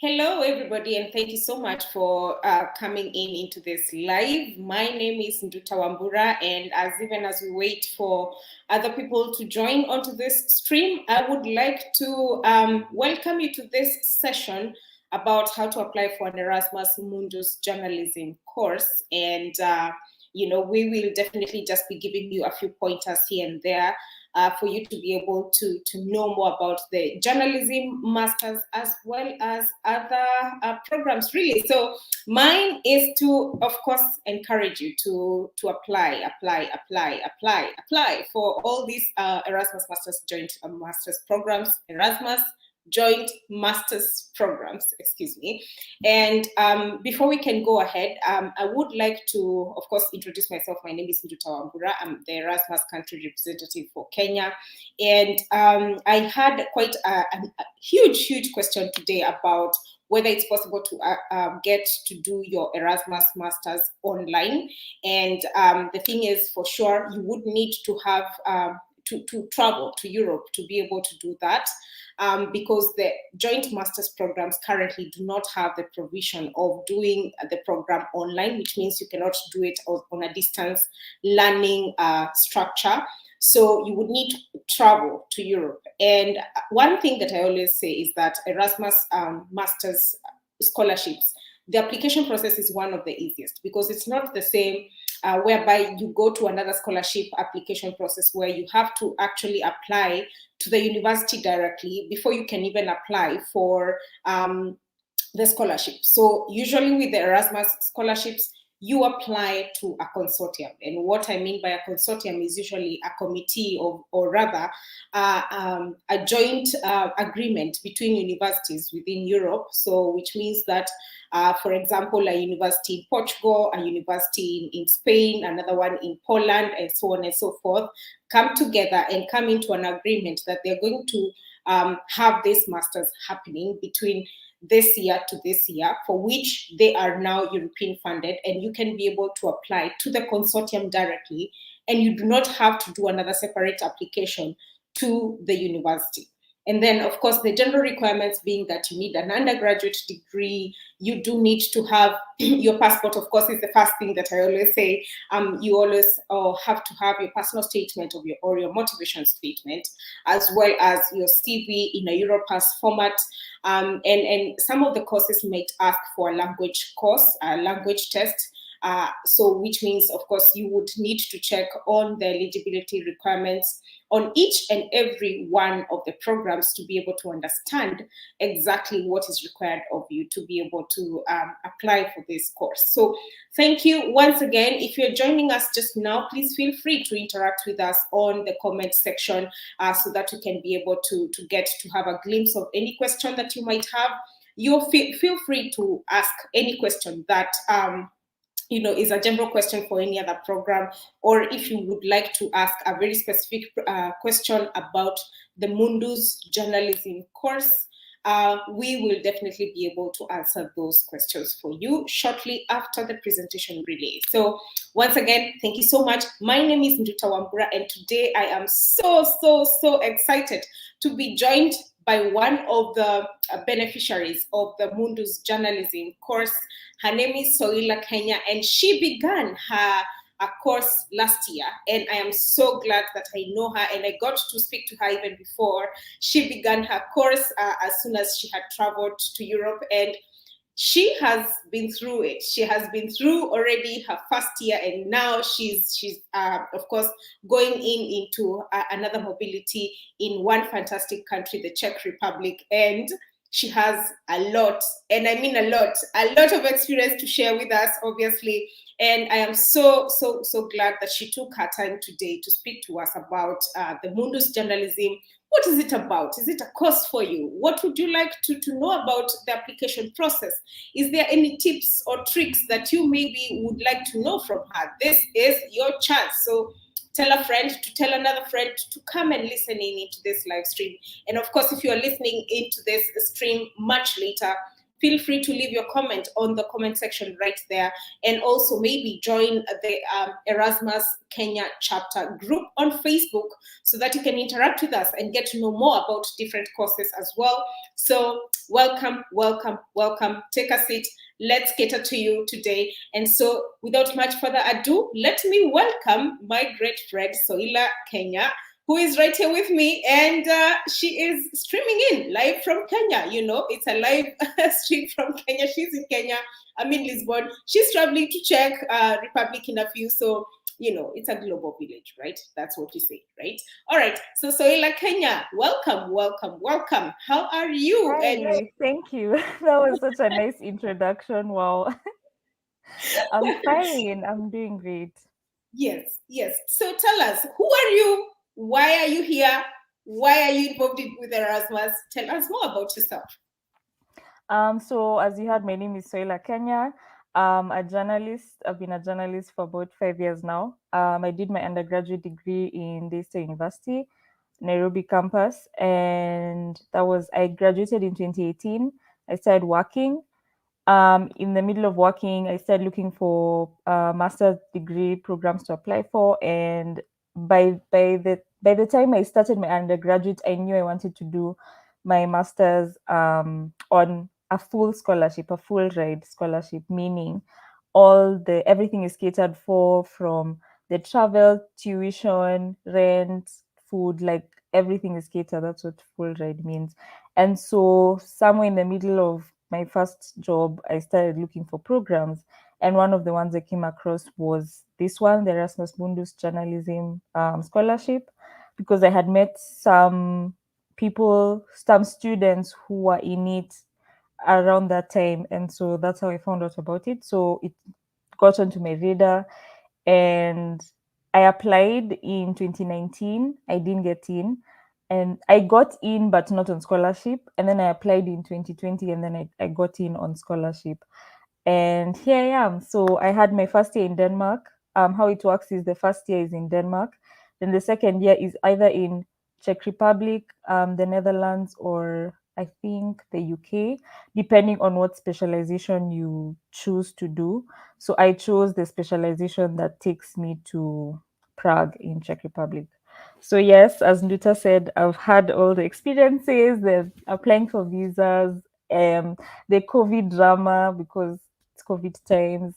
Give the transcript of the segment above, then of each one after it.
Hello, everybody, and thank you so much for coming into this live. My name is Nduta Wambura, and as we wait for other people to join onto this stream, I would like to welcome you to this session about how to apply for an Erasmus Mundus journalism course. And we will definitely just be giving you a few pointers here and there for you to be able to know more about the journalism masters as well as other programs, really. So mine is to, of course, encourage you to apply for all these Erasmus Masters Joint Masters programs, Erasmus Joint Masters programs, excuse me. And before we can go ahead, I would like to, of course, introduce myself. My name is Nduta Wambura. I'm the Erasmus country representative for Kenya. And I had quite a huge question today about whether it's possible to get to do your Erasmus Masters online. And the thing is, for sure, you would need to have to travel to Europe to be able to do that. Because the joint master's programs currently do not have the provision of doing the program online, which means you cannot do it on a distance learning structure. So you would need to travel to Europe. And one thing that I always say is that Erasmus master's scholarships, the application process is one of the easiest because it's not the same whereby you go to another scholarship application process where you have to actually apply to the university directly before you can even apply for the scholarship. So usually with the Erasmus scholarships, you apply to a consortium. And what I mean by a consortium is usually a committee or rather a joint agreement between universities within Europe. So which means that, for example, a university in Portugal, a university in Spain, another one in Poland, and so on and so forth, come together and come into an agreement that they're going to have this masters happening between this year to this year, for which they are now European funded, and you can be able to apply to the consortium directly, and you do not have to do another separate application to the university. And then, of course, the general requirements being that you need an undergraduate degree, you do need to have your passport, of course, is the first thing that I always say. You always have to have your personal statement or your motivation statement, as well as your CV in a Europass format. And some of the courses might ask for a language course, a language test. So which means, of course, you would need to check on the eligibility requirements on each and every one of the programs to be able to understand exactly what is required of you to be able to apply for this course. So thank you once again. If you're joining us just now, please feel free to interact with us on the comment section so that we can be able to get to have a glimpse of any question that you might have. You feel free to ask any question that is a general question for any other program, or if you would like to ask a very specific question about the Mundus journalism course, we will definitely be able to answer those questions for you shortly after the presentation relay. So once again, thank you so much. My name is Nduta Wambura, and today I am so excited to be joined by one of the beneficiaries of the Mundus journalism course. Her name is Soila Kenya, and she began her course last year, and I am so glad that I know her, and I got to speak to her even before she began her course as soon as she had traveled to Europe, and she has been through it. She has been through already her first year, and now she's of course going into another mobility in one fantastic country, the Czech Republic, and she has a lot, and I mean a lot of experience to share with us, obviously. And I am so glad that she took her time today to speak to us about the Mundus journalism. What is it about? Is it a course for you? What would you like to know about the application process? Is there any tips or tricks that you maybe would like to know from her? This is your chance. So tell a friend to tell another friend to come and listen in into this live stream. And of course, if you're listening into this stream much later, feel free to leave your comment on the comment section right there, and also maybe join the Erasmus Kenya chapter group on Facebook so that you can interact with us and get to know more about different courses as well. So welcome, welcome, welcome. Take a seat. Let's cater to you today. And so without much further ado, let me welcome my great friend, Soila Kenya, who is right here with me, and she is streaming in live from Kenya. You know, it's a live stream from Kenya. She's in Kenya. I'm in Lisbon. She's traveling to Czech Republic in a few. So, you know, it's a global village, right? That's what you say, right? All right. So, Soila Kenya, welcome, welcome, welcome. How are you? Hi, thank you. That was such a nice introduction. Wow. I'm fine. I'm doing great. Yes, yes. So tell us, who are you? Why are you here? Why are you involved with Erasmus? Tell us more about yourself. So as you heard, my name is Soila Kenya. A journalist. I've been a journalist for about 5 years now. I did my undergraduate degree in Daystar University, Nairobi campus, and I graduated in 2018. I started working. In the middle of working, I started looking for master's degree programs to apply for, and by the time I started my undergraduate, I knew I wanted to do my master's on a full scholarship, a full ride scholarship, meaning everything is catered for, from the travel, tuition, rent, food, like everything is catered. That's what full ride means. And so somewhere in the middle of my first job, I started looking for programs. And one of the ones I came across was this one, the Erasmus Mundus Journalism Scholarship, because I had met some people, some students who were in it around that time. And so that's how I found out about it. So it got onto my radar, and I applied in 2019. I didn't get in, and I got in, but not on scholarship. And then I applied in 2020, and then I got in on scholarship. And here I am. So I had my first year in Denmark. How it works is the first year is in Denmark, then the second year is either in Czech Republic, the Netherlands, or I think the UK, depending on what specialization you choose to do. So I chose the specialization that takes me to Prague in Czech Republic. So yes, as Nduta said, I've had all the experiences, the applying for visas, the COVID drama, because it's COVID times.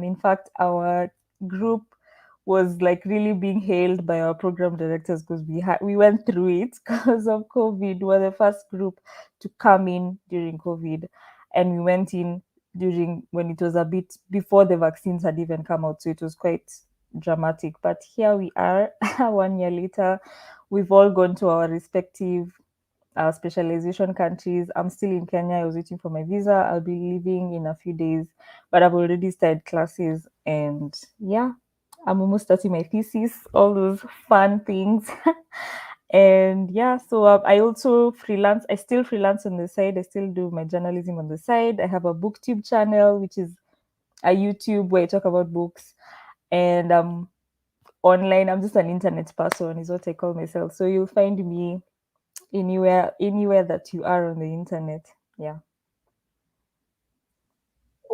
In fact, our group was like really being hailed by our program directors because we went through it because of COVID. We were the first group to come in during COVID, and we went in during when it was a bit before the vaccines had even come out. So it was quite dramatic. But here we are, 1 year later. We've all gone to our respective specialization countries. I'm still in Kenya. I was waiting for my visa. I'll be leaving in a few days, but I've already started classes, and yeah, I'm almost starting my thesis, all those fun things. And yeah, so I also freelance. I still freelance on the side. I still do my journalism on the side. I have a booktube channel, which is a YouTube where I talk about books, and online. I'm just an internet person, is what I call myself. So you'll find me anywhere that you are on the internet. Yeah.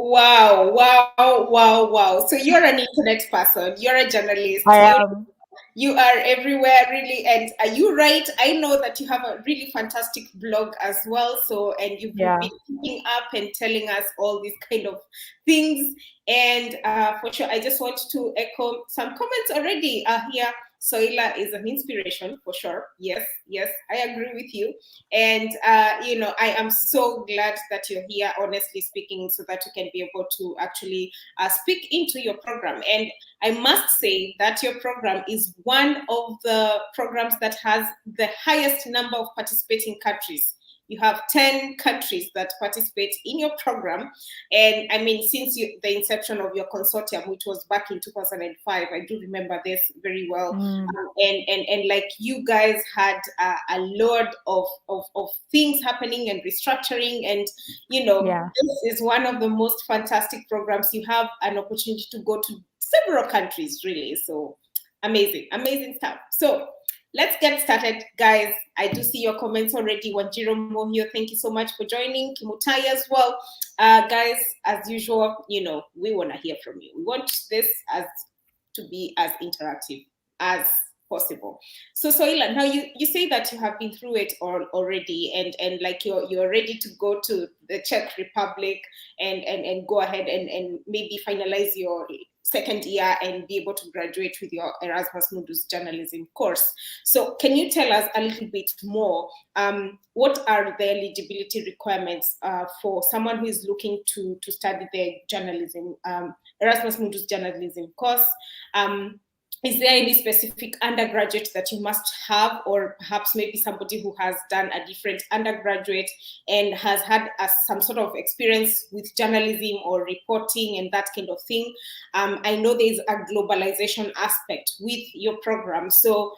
Wow, wow, wow, wow. So you're an internet person, you're a journalist, I am. you are everywhere really. And you write, I know that you have a really fantastic blog as well. So, and you've Yeah. been picking up and telling us all these kind of things. And for sure, I just want to echo some comments already here. Soila is an inspiration for sure. Yes, yes, I agree with you. And, you know, I am so glad that you're here, honestly speaking, so that you can be able to actually speak into your program. And I must say that your program is one of the programs that has the highest number of participating countries. You have 10 countries that participate in your program. And I mean, since the inception of your consortium, which was back in 2005, I do remember this very well. Mm, And like you guys had a lot of things happening and restructuring. And, you know, yeah. this is one of the most fantastic programs. You have an opportunity to go to several countries, really. So amazing, amazing stuff. So let's get started, guys. I do see your comments already. Wanjiro Mohio, thank you so much for joining. Kimutai as well. Guys, as usual, we want to hear from you. We want this to be as interactive as possible. So Soila, now you say that you have been through it already, and like you're ready to go to the Czech Republic and go ahead and maybe finalize your second year and be able to graduate with your Erasmus Mundus journalism course. So can you tell us a little bit more? What are the eligibility requirements for someone who is looking to study the journalism, Erasmus Mundus journalism course? Is there any specific undergraduate that you must have, or perhaps maybe somebody who has done a different undergraduate and has had some sort of experience with journalism or reporting and that kind of thing? I know there's a globalization aspect with your program. So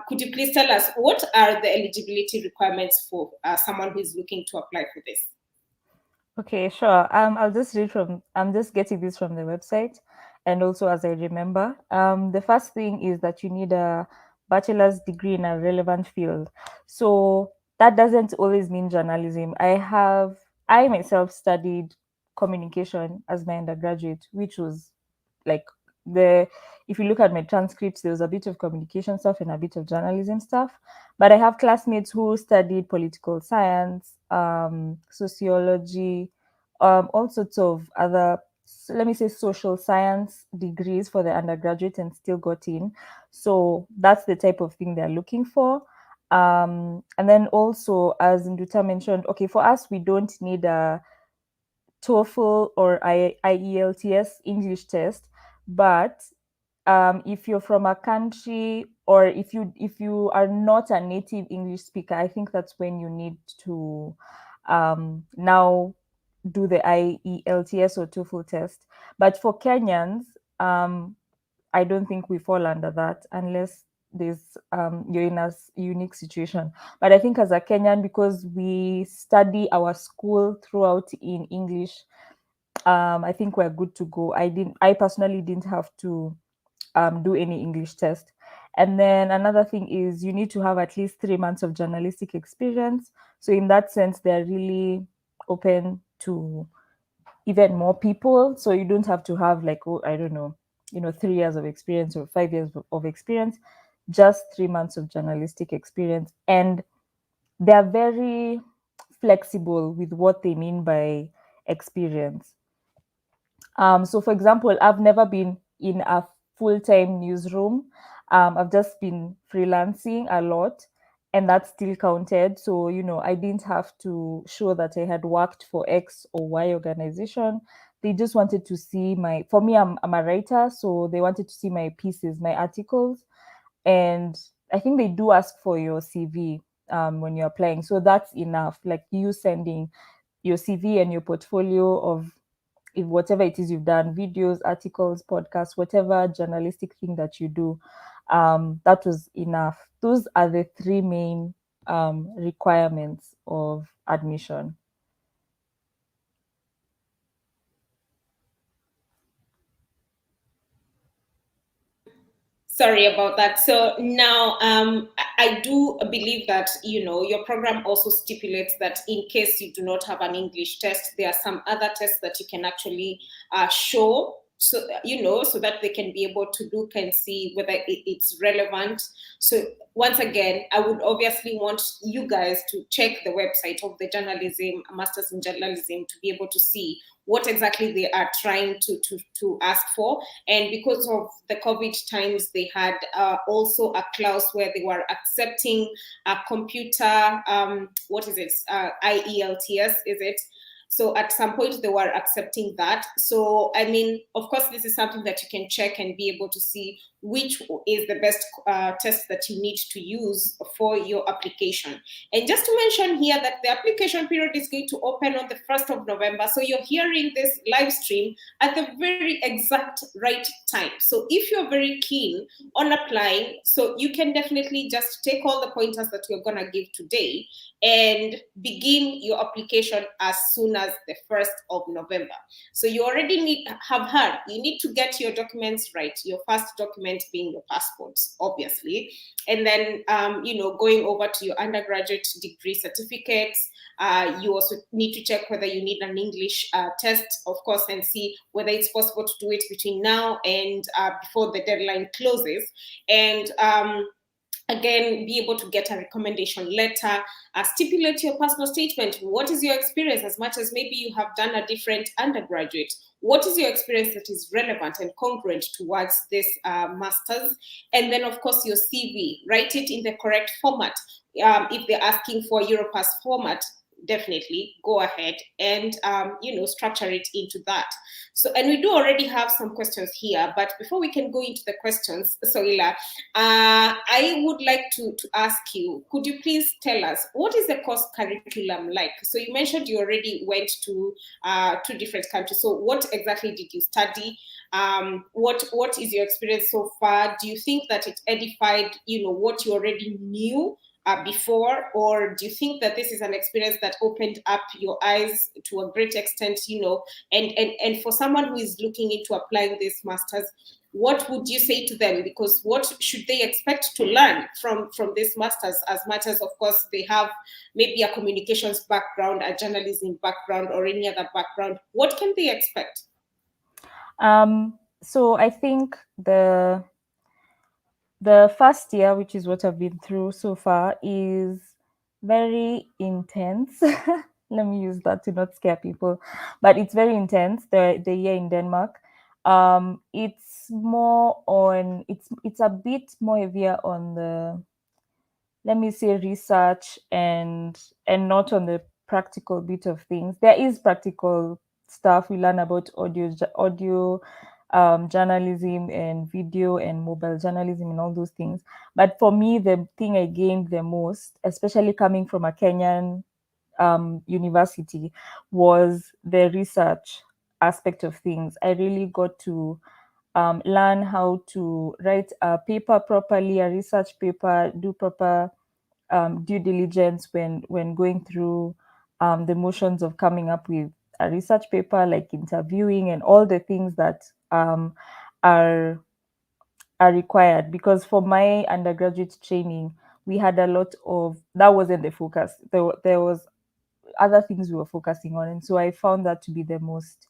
could you please tell us what are the eligibility requirements for someone who is looking to apply for this? Okay, sure. I'll just read from, I'm just getting this from the website. And also, as I remember, the first thing is that you need a bachelor's degree in a relevant field. So that doesn't always mean journalism. I myself studied communication as my undergraduate, which was like if you look at my transcripts, there was a bit of communication stuff and a bit of journalism stuff. But I have classmates who studied political science, sociology, all sorts of other, let me say, social science degrees for the undergraduate and still got in. So that's the type of thing they're looking for. And then also, as Nduta mentioned, okay, for us, we don't need a TOEFL or IELTS English test, but if you're from a country, or if you are not a native English speaker, I think that's when you need to now do the IELTS or TOEFL test. But for Kenyans, I don't think we fall under that unless there's you're in a unique situation. But I think as a Kenyan, because we study our school throughout in English, I think we're good to go. I personally didn't have to do any English test. And then another thing is you need to have at least 3 months of journalistic experience. So in that sense, they're really open to even more people. So you don't have to have like, I don't know, 3 years of experience or 5 years of experience, just 3 months of journalistic experience. And they're very flexible with what they mean by experience. So for example, I've never been in a full-time newsroom. I've just been freelancing a lot, and that's still counted. So, I didn't have to show that I had worked for X or Y organization. They just wanted to see for me, I'm a writer, so they wanted to see my pieces, my articles. And I think they do ask for your CV when you're applying. So that's enough. Like you sending your CV and your portfolio of whatever it is you've done, videos, articles, podcasts, whatever journalistic thing that you do, that was enough. Those are the 3 main requirements of admission. Sorry about that. So now I do believe that, your program also stipulates that in case you do not have an English test, there are some other tests that you can actually show. So, so that they can be able to look and see whether it's relevant. So once again, I would obviously want you guys to check the website of the journalism, Masters in Journalism, to be able to see what exactly they are trying to ask for. And because of the COVID times, they had also a clause where they were accepting a computer, IELTS, is it? So at some point they were accepting that. So, I mean, of course, this is something that you can check and be able to see which is the best test that you need to use for your application. And just to mention here that the application period is going to open on the 1st of November. So you're hearing this live stream at the very exact right time. So if you're very keen on applying, so you can definitely just take all the pointers that we're going to give today and begin your application as soon as the 1st of November. So you already have heard, you need to get your documents right, your first document being your passports, obviously. And then, going over to your undergraduate degree certificates. You also need to check whether you need an English test, of course, and see whether it's possible to do it between now and before the deadline closes. And again, be able to get a recommendation letter, stipulate your personal statement. What is your experience? As much as maybe you have done a different undergraduate, what is your experience that is relevant and congruent towards this master's? And then, of course, your CV, write it in the correct format. If they're asking for Europass format, definitely go ahead and structure it into that. So, and we do already have some questions here, but before we can go into the questions, Soila, I would like to ask you, could you please tell us, what is the course curriculum like? So you mentioned you already went to 2 different countries. So what exactly did you study? What is your experience so far? Do you think that it edified, what you already knew before, or do you think that this is an experience that opened up your eyes to a great extent, and for someone who is looking into applying this master's, what would you say to them? Because what should they expect to learn from this master's, as much as, of course, they have maybe a communications background, a journalism background, or any other background? What can they expect? So I think the first year, which is what I've been through so far, is very intense. Let me use that to not scare people, but it's very intense. The year in Denmark, it's more on. It's a bit more heavier on the, let me say, research and not on the practical bit of things. There is practical stuff. We learn about audio journalism and video and mobile journalism and all those things. But for me, the thing I gained the most, especially coming from a Kenyan university, was the research aspect of things. I really got to learn how to write a paper properly, a research paper, do proper due diligence when going through the motions of coming up with a research paper, like interviewing and all the things that are required. Because for my undergraduate training, we had a lot of, that wasn't the focus. There was other things we were focusing on, and so I found that to be the most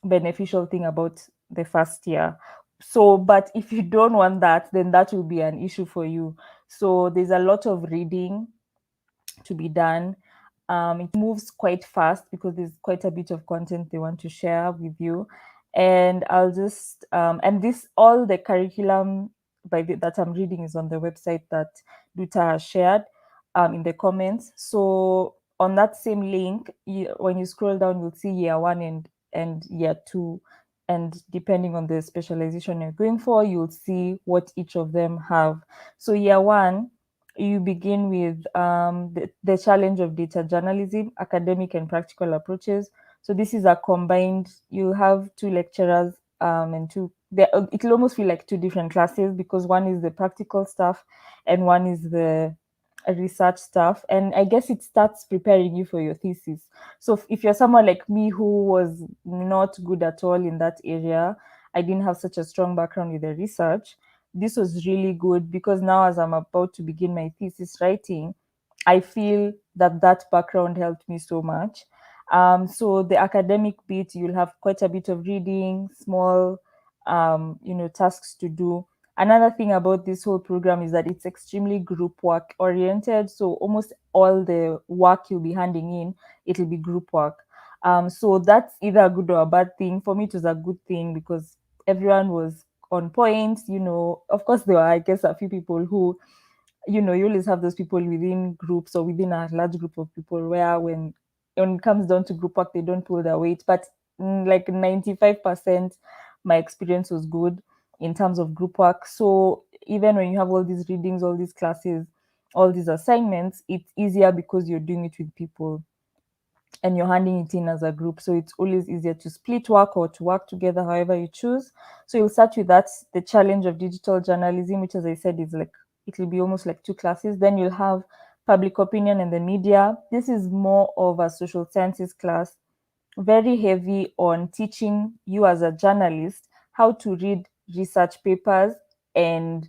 beneficial thing about the first year. So, but if you don't want that, then that will be an issue for you. So there's a lot of reading to be done. It moves quite fast because there's quite a bit of content they want to share with you. And I'll just and this, all the curriculum that I'm reading is on the website that Duta has shared in the comments. So on that same link, when you scroll down, you'll see year 1 and year 2. And depending on the specialization you're going for, you'll see what each of them have. So year 1, you begin with the challenge of data journalism, academic and practical approaches. So this is a combined, you have 2 lecturers and it'll almost feel like 2 different classes, because one is the practical stuff and one is the research stuff. And I guess it starts preparing you for your thesis. So if you're someone like me who was not good at all in that area, I didn't have such a strong background with the research, this was really good, because now as I'm about to begin my thesis writing, I feel that background helped me so much. So the academic bit, you'll have quite a bit of reading, small tasks to do. Another thing about this whole program is that it's extremely group work oriented. So almost all the work you'll be handing in, it'll be group work. So that's either a good or a bad thing. For me, it was a good thing because everyone was on point. Of course, there are, I guess, a few people who, you always have those people within groups or within a large group of people where when it comes down to group work, they don't pull their weight. But like 95%, my experience was good in terms of group work. So even when you have all these readings, all these classes, all these assignments, it's easier because you're doing it with people and you're handing it in as a group. So it's always easier to split work or to work together, however you choose. So you'll start with that, the challenge of digital journalism, which, as I said, is like, it will be almost like 2 classes. Then you'll have public opinion and the media. This is more of a social sciences class, very heavy on teaching you as a journalist how to read research papers and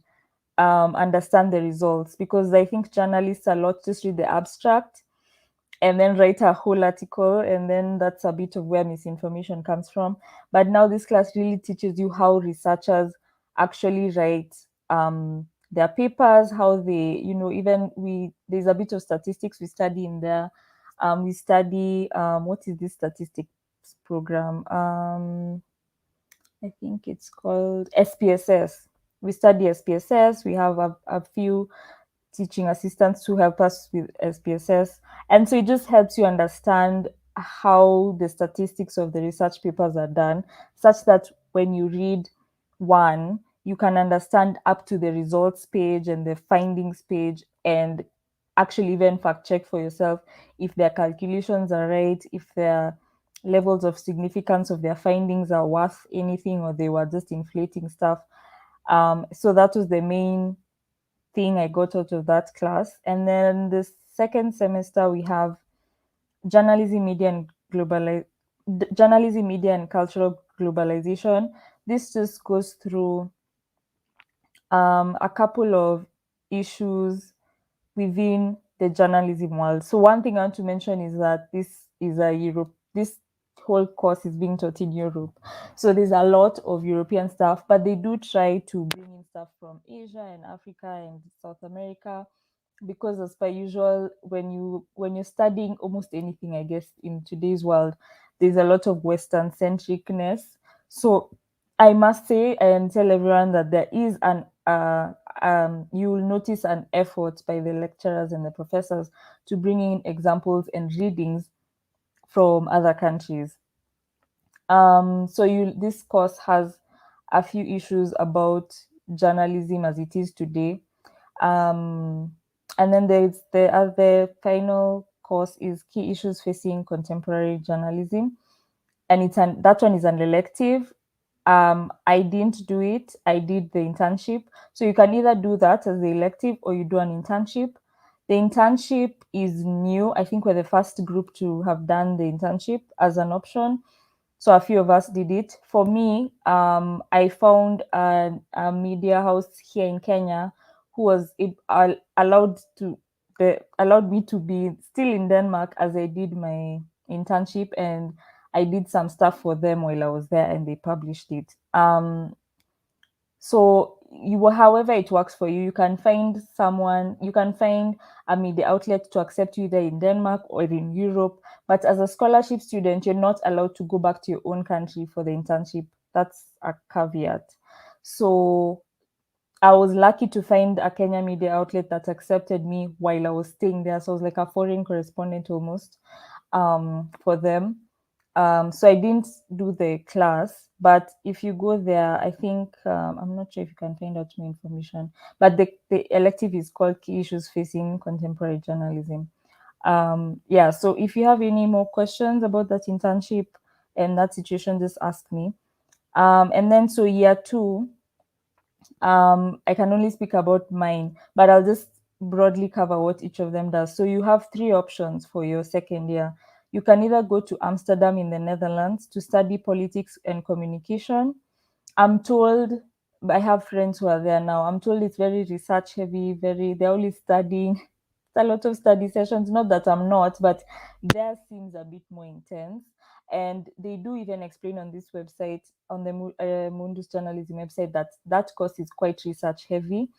understand the results, because I think journalists a lot just read the abstract and then write a whole article, and then that's a bit of where misinformation comes from. But now this class really teaches you how researchers actually write their papers, how they, even there's a bit of statistics we study in there. We study what is this statistics program? I think it's called SPSS. We study SPSS. We have a few teaching assistants who help us with SPSS. And so it just helps you understand how the statistics of the research papers are done, such that when you read one, you can understand up to the results page and the findings page, and actually even fact check for yourself if their calculations are right, if their levels of significance of their findings are worth anything, or they were just inflating stuff. So that was the main thing I got out of that class. And then the second semester we have journalism, media, and journalism, media, and cultural globalization. This just goes through a couple of issues within the journalism world. So one thing I want to mention is that this whole course is being taught in Europe. So there's a lot of European stuff, but they do try to bring in stuff from Asia and Africa and South America, because as per usual, when you're studying almost anything, I guess, in today's world, there's a lot of Western centricness. So I must say and tell everyone that there is you will notice an effort by the lecturers and the professors to bring in examples and readings from other countries. So this course has a few issues about journalism as it is today. And then there's the other final course is key issues facing contemporary journalism, and that one is an elective. I didn't do it. I did the internship. So you can either do that as the elective or you do an internship. The internship is new. I think we're the first group to have done the internship as an option. So a few of us did it. For me, I found a media house here in Kenya who was allowed me to be still in Denmark as I did my internship, and I did some stuff for them while I was there, and they published it. So however it works for you, you can find a media outlet to accept you either in Denmark or in Europe. But as a scholarship student, you're not allowed to go back to your own country for the internship. That's a caveat. So I was lucky to find a Kenya media outlet that accepted me while I was staying there. So I was like a foreign correspondent almost for them. So I didn't do the class, but if you go there, I think, I'm not sure if you can find out more information, but the elective is called Key Issues Facing Contemporary Journalism. So if you have any more questions about that internship and that situation, just ask me. And then so year two, I can only speak about mine, but I'll just broadly cover what each of them does. So you have three options for your second year. You can either go to Amsterdam in the Netherlands to study politics and communication. I'm told, I have friends who are there now. I'm told it's very research heavy, they're always studying. It's a lot of study sessions. Not that I'm not, but theirs seems a bit more intense. And they do even explain on this website, on the Mundus journalism website, that course is quite research heavy.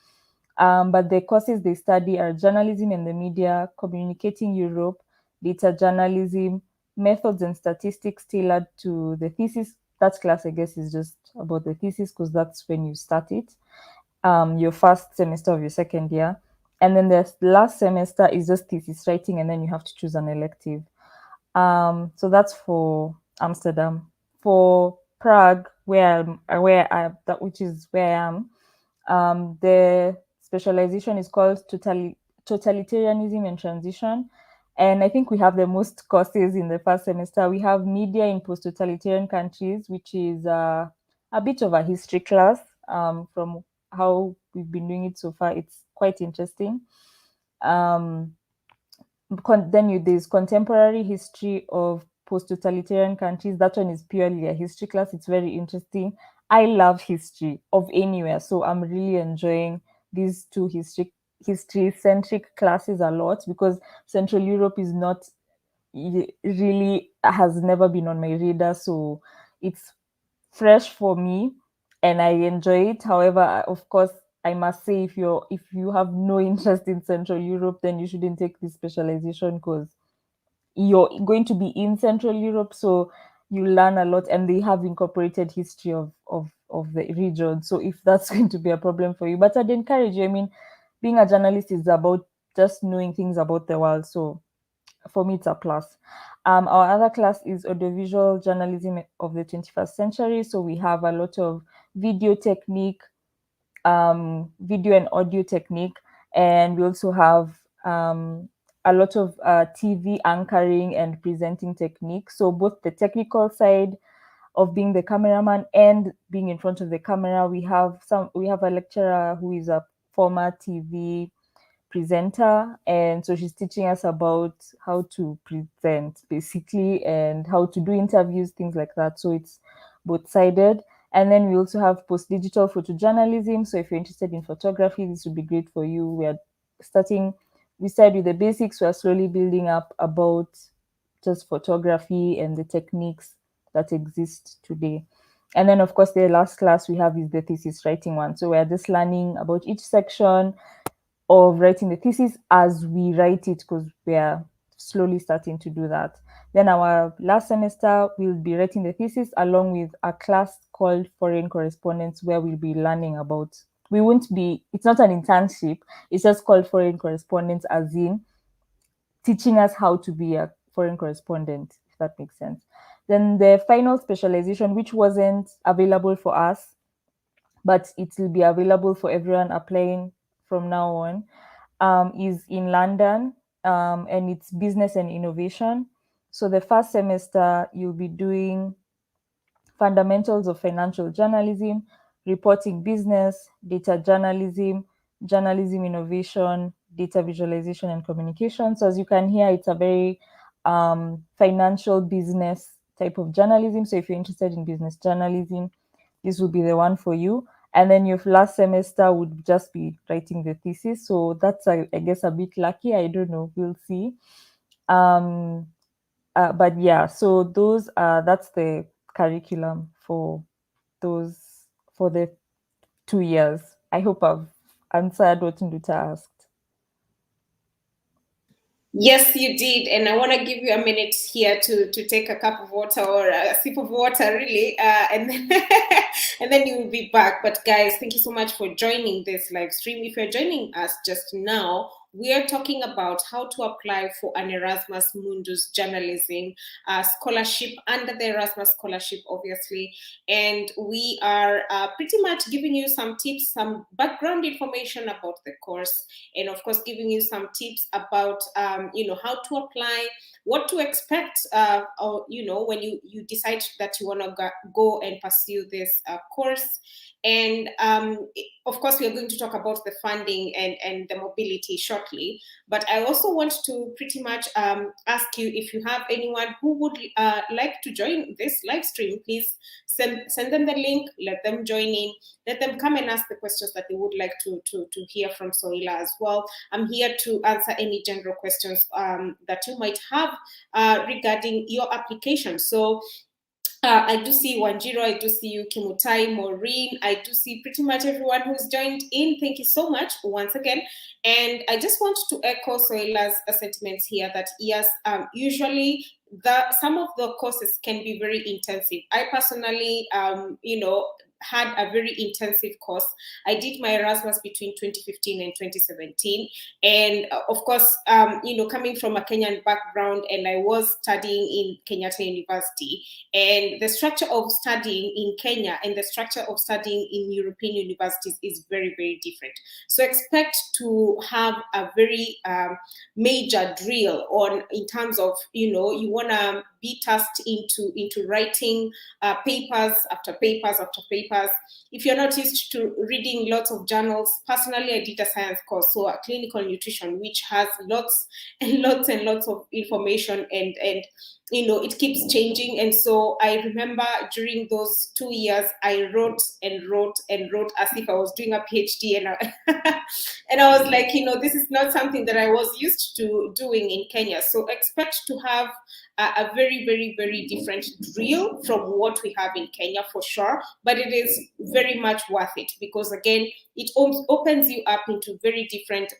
But the courses they study are journalism and the media, communicating Europe, data journalism, methods and statistics tailored to the thesis. That class, I guess, is just about the thesis because that's when you start it, your first semester of your second year. And then the last semester is just thesis writing, and then you have to choose an elective. So that's for Amsterdam. For Prague, which is where I am, the specialization is called totalitarianism and transition. And I think we have the most courses in the first semester. We have media in post-totalitarian countries, which is a bit of a history class. From how we've been doing it so far, it's quite interesting. there's contemporary history of post-totalitarian countries. That one is purely a history class. It's very interesting. I love history of anywhere, so I'm really enjoying these two history-centric classes a lot, because Central Europe is not really, has never been on my radar, so it's fresh for me and I enjoy it. However, of course, I must say, if you have no interest in Central Europe, then you shouldn't take this specialization, because you're going to be in Central Europe, so you learn a lot, and they have incorporated history of the region. So if that's going to be a problem for you, but I'd encourage you. I mean, being a journalist is about just knowing things about the world. So for me, it's a plus. Our other class is audiovisual journalism of the 21st century. So we have a lot of video technique, video and audio technique, and we also have a lot of TV anchoring and presenting technique. So both the technical side of being the cameraman and being in front of the camera. We have a lecturer who is a former TV presenter, and so she's teaching us about how to present basically, and how to do interviews, things like that. So it's both sided. And then we also have post digital photojournalism. So if you're interested in photography, this would be great for you. We started with the basics. We're slowly building up about just photography and the techniques that exist today. And then, of course, the last class we have is the thesis writing one. So we're just learning about each section of writing the thesis as we write it, because we are slowly starting to do that. Then our last semester, we'll be writing the thesis along with a class called Foreign Correspondence, where we'll be learning about, it's not an internship, it's just called Foreign Correspondence, as in teaching us how to be a foreign correspondent, if that makes sense. Then the final specialization, which wasn't available for us, but it will be available for everyone applying from now on, is in London, and it's business and innovation. So the first semester, you'll be doing fundamentals of financial journalism, reporting business, data journalism, journalism innovation, data visualization, and communication. So as you can hear, it's a very financial business type of journalism. So if you're interested in business journalism, this will be the one for you. And then your last semester would just be writing the thesis. So that's, I guess, a bit lucky. I don't know. We'll see. But yeah, so that's the curriculum for the 2 years. I hope I've answered what Nduta asked. Yes, you did. And I want to give you a minute here to take a cup of water, or a sip of water, really, and then, and then you will be back. But guys, thank you so much for joining this live stream. If you're joining us just now, we are talking about how to apply for an Erasmus Mundus journalism scholarship under the Erasmus scholarship, obviously. And we are pretty much giving you some tips, some background information about the course, and of course, giving you some tips about, how to apply, what to expect, or, when you decide that you want to go and pursue this course. And of course, we are going to talk about the funding and the mobility shortly. But I also want to pretty much ask you, if you have anyone who would like to join this live stream, please send them the link, let them join in, let them come and ask the questions that they would like to hear from Soila as well. I'm here to answer any general questions that you might have regarding your application. So I do see Wanjiro, I do see you, Kimutai, Maureen, I do see pretty much everyone who's joined in. Thank you so much once again. And I just want to echo Soila's sentiments here that yes, usually some of the courses can be very intensive. I personally, had a very intensive course. I did my Erasmus between 2015 and 2017. And of course, coming from a Kenyan background, and I was studying in Kenyatta University, and the structure of studying in Kenya and the structure of studying in European universities is very, very different. So expect to have a very major drill in terms of, you want to be tasked into writing papers after papers after papers. If you're not used to reading lots of journals, personally, I did a science course, so a clinical nutrition, which has lots and lots and lots of information, and it keeps changing. And so I remember during those 2 years, I wrote and wrote and wrote as if I was doing a PhD, and and I was like, this is not something that I was used to doing in Kenya. So expect to have a very, very, very different drill from what we have in Kenya, for sure. But it is very much worth it, because again, it opens you up into very different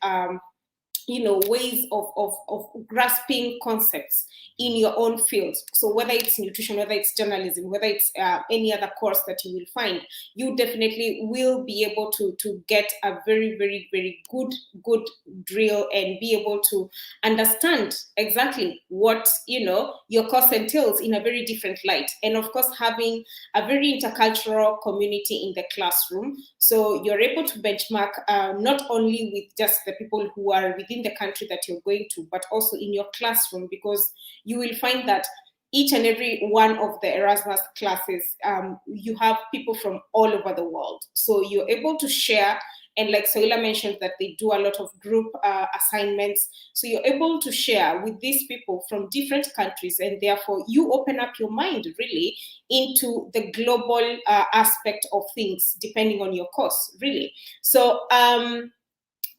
ways of grasping concepts in your own field. So whether it's nutrition, whether it's journalism, whether it's any other course that you will find, you definitely will be able to get a very, very, very good drill and be able to understand exactly what your course entails in a very different light. And of course, having a very intercultural community in the classroom, so you're able to benchmark not only with just the people who are within the country that you're going to, but also in your classroom, because you will find that each and every one of the Erasmus classes, you have people from all over the world. So you're able to share, and like Soila mentioned, that they do a lot of group assignments. So you're able to share with these people from different countries, and therefore you open up your mind really into the global aspect of things, depending on your course, really. So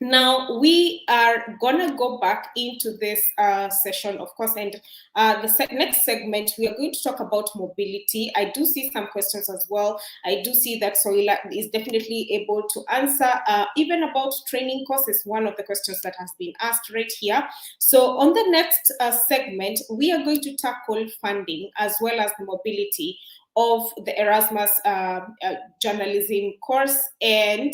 now we are gonna go back into this session, of course, and the next segment, we are going to talk about mobility. I do see some questions as well. I do see that Soila is definitely able to answer, even about training courses, one of the questions that has been asked right here. So on the next segment, we are going to tackle funding as well as the mobility of the Erasmus journalism course. And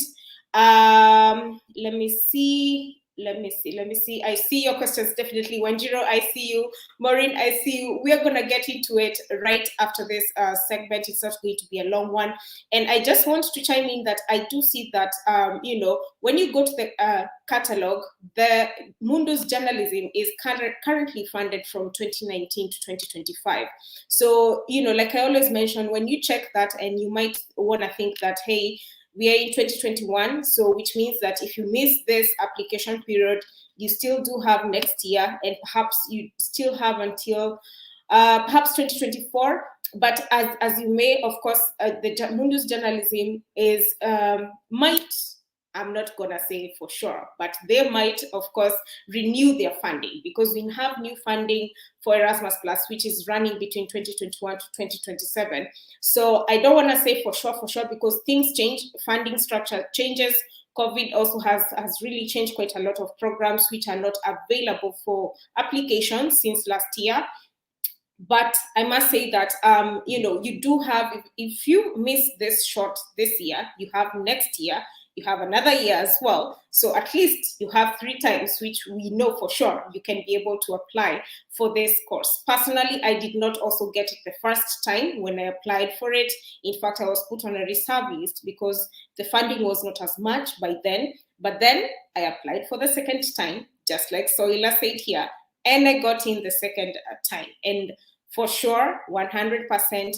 let me see. I see your questions, definitely. Wanjiro, I see you. Maureen, I see you. We are going to get into it right after this segment. It's not going to be a long one. And I just want to chime in that I do see that, when you go to the catalog, the Mundus journalism is currently funded from 2019 to 2025. So, like I always mention, when you check that, and you might want to think that, hey, we are in 2021, so which means that if you miss this application period, you still do have next year, and perhaps you still have until perhaps 2024. But as you may, of course, the Mundus journalism is might, I'm not gonna say for sure, but they might, of course, renew their funding, because we have new funding for Erasmus Plus, which is running between 2021 to 2027. So I don't want to say for sure, because things change, funding structure changes. COVID also has really changed quite a lot of programs which are not available for applications since last year. But I must say that, you do have, if you miss this shot this year, you have next year, you have another year as well. So at least you have 3 times, which we know for sure you can be able to apply for this course. Personally, I did not also get it the first time when I applied for it. In fact, I was put on a reserve list because the funding was not as much by then. But then I applied for the second time, just like Soila said here, and I got in the second time. And for sure, 100%,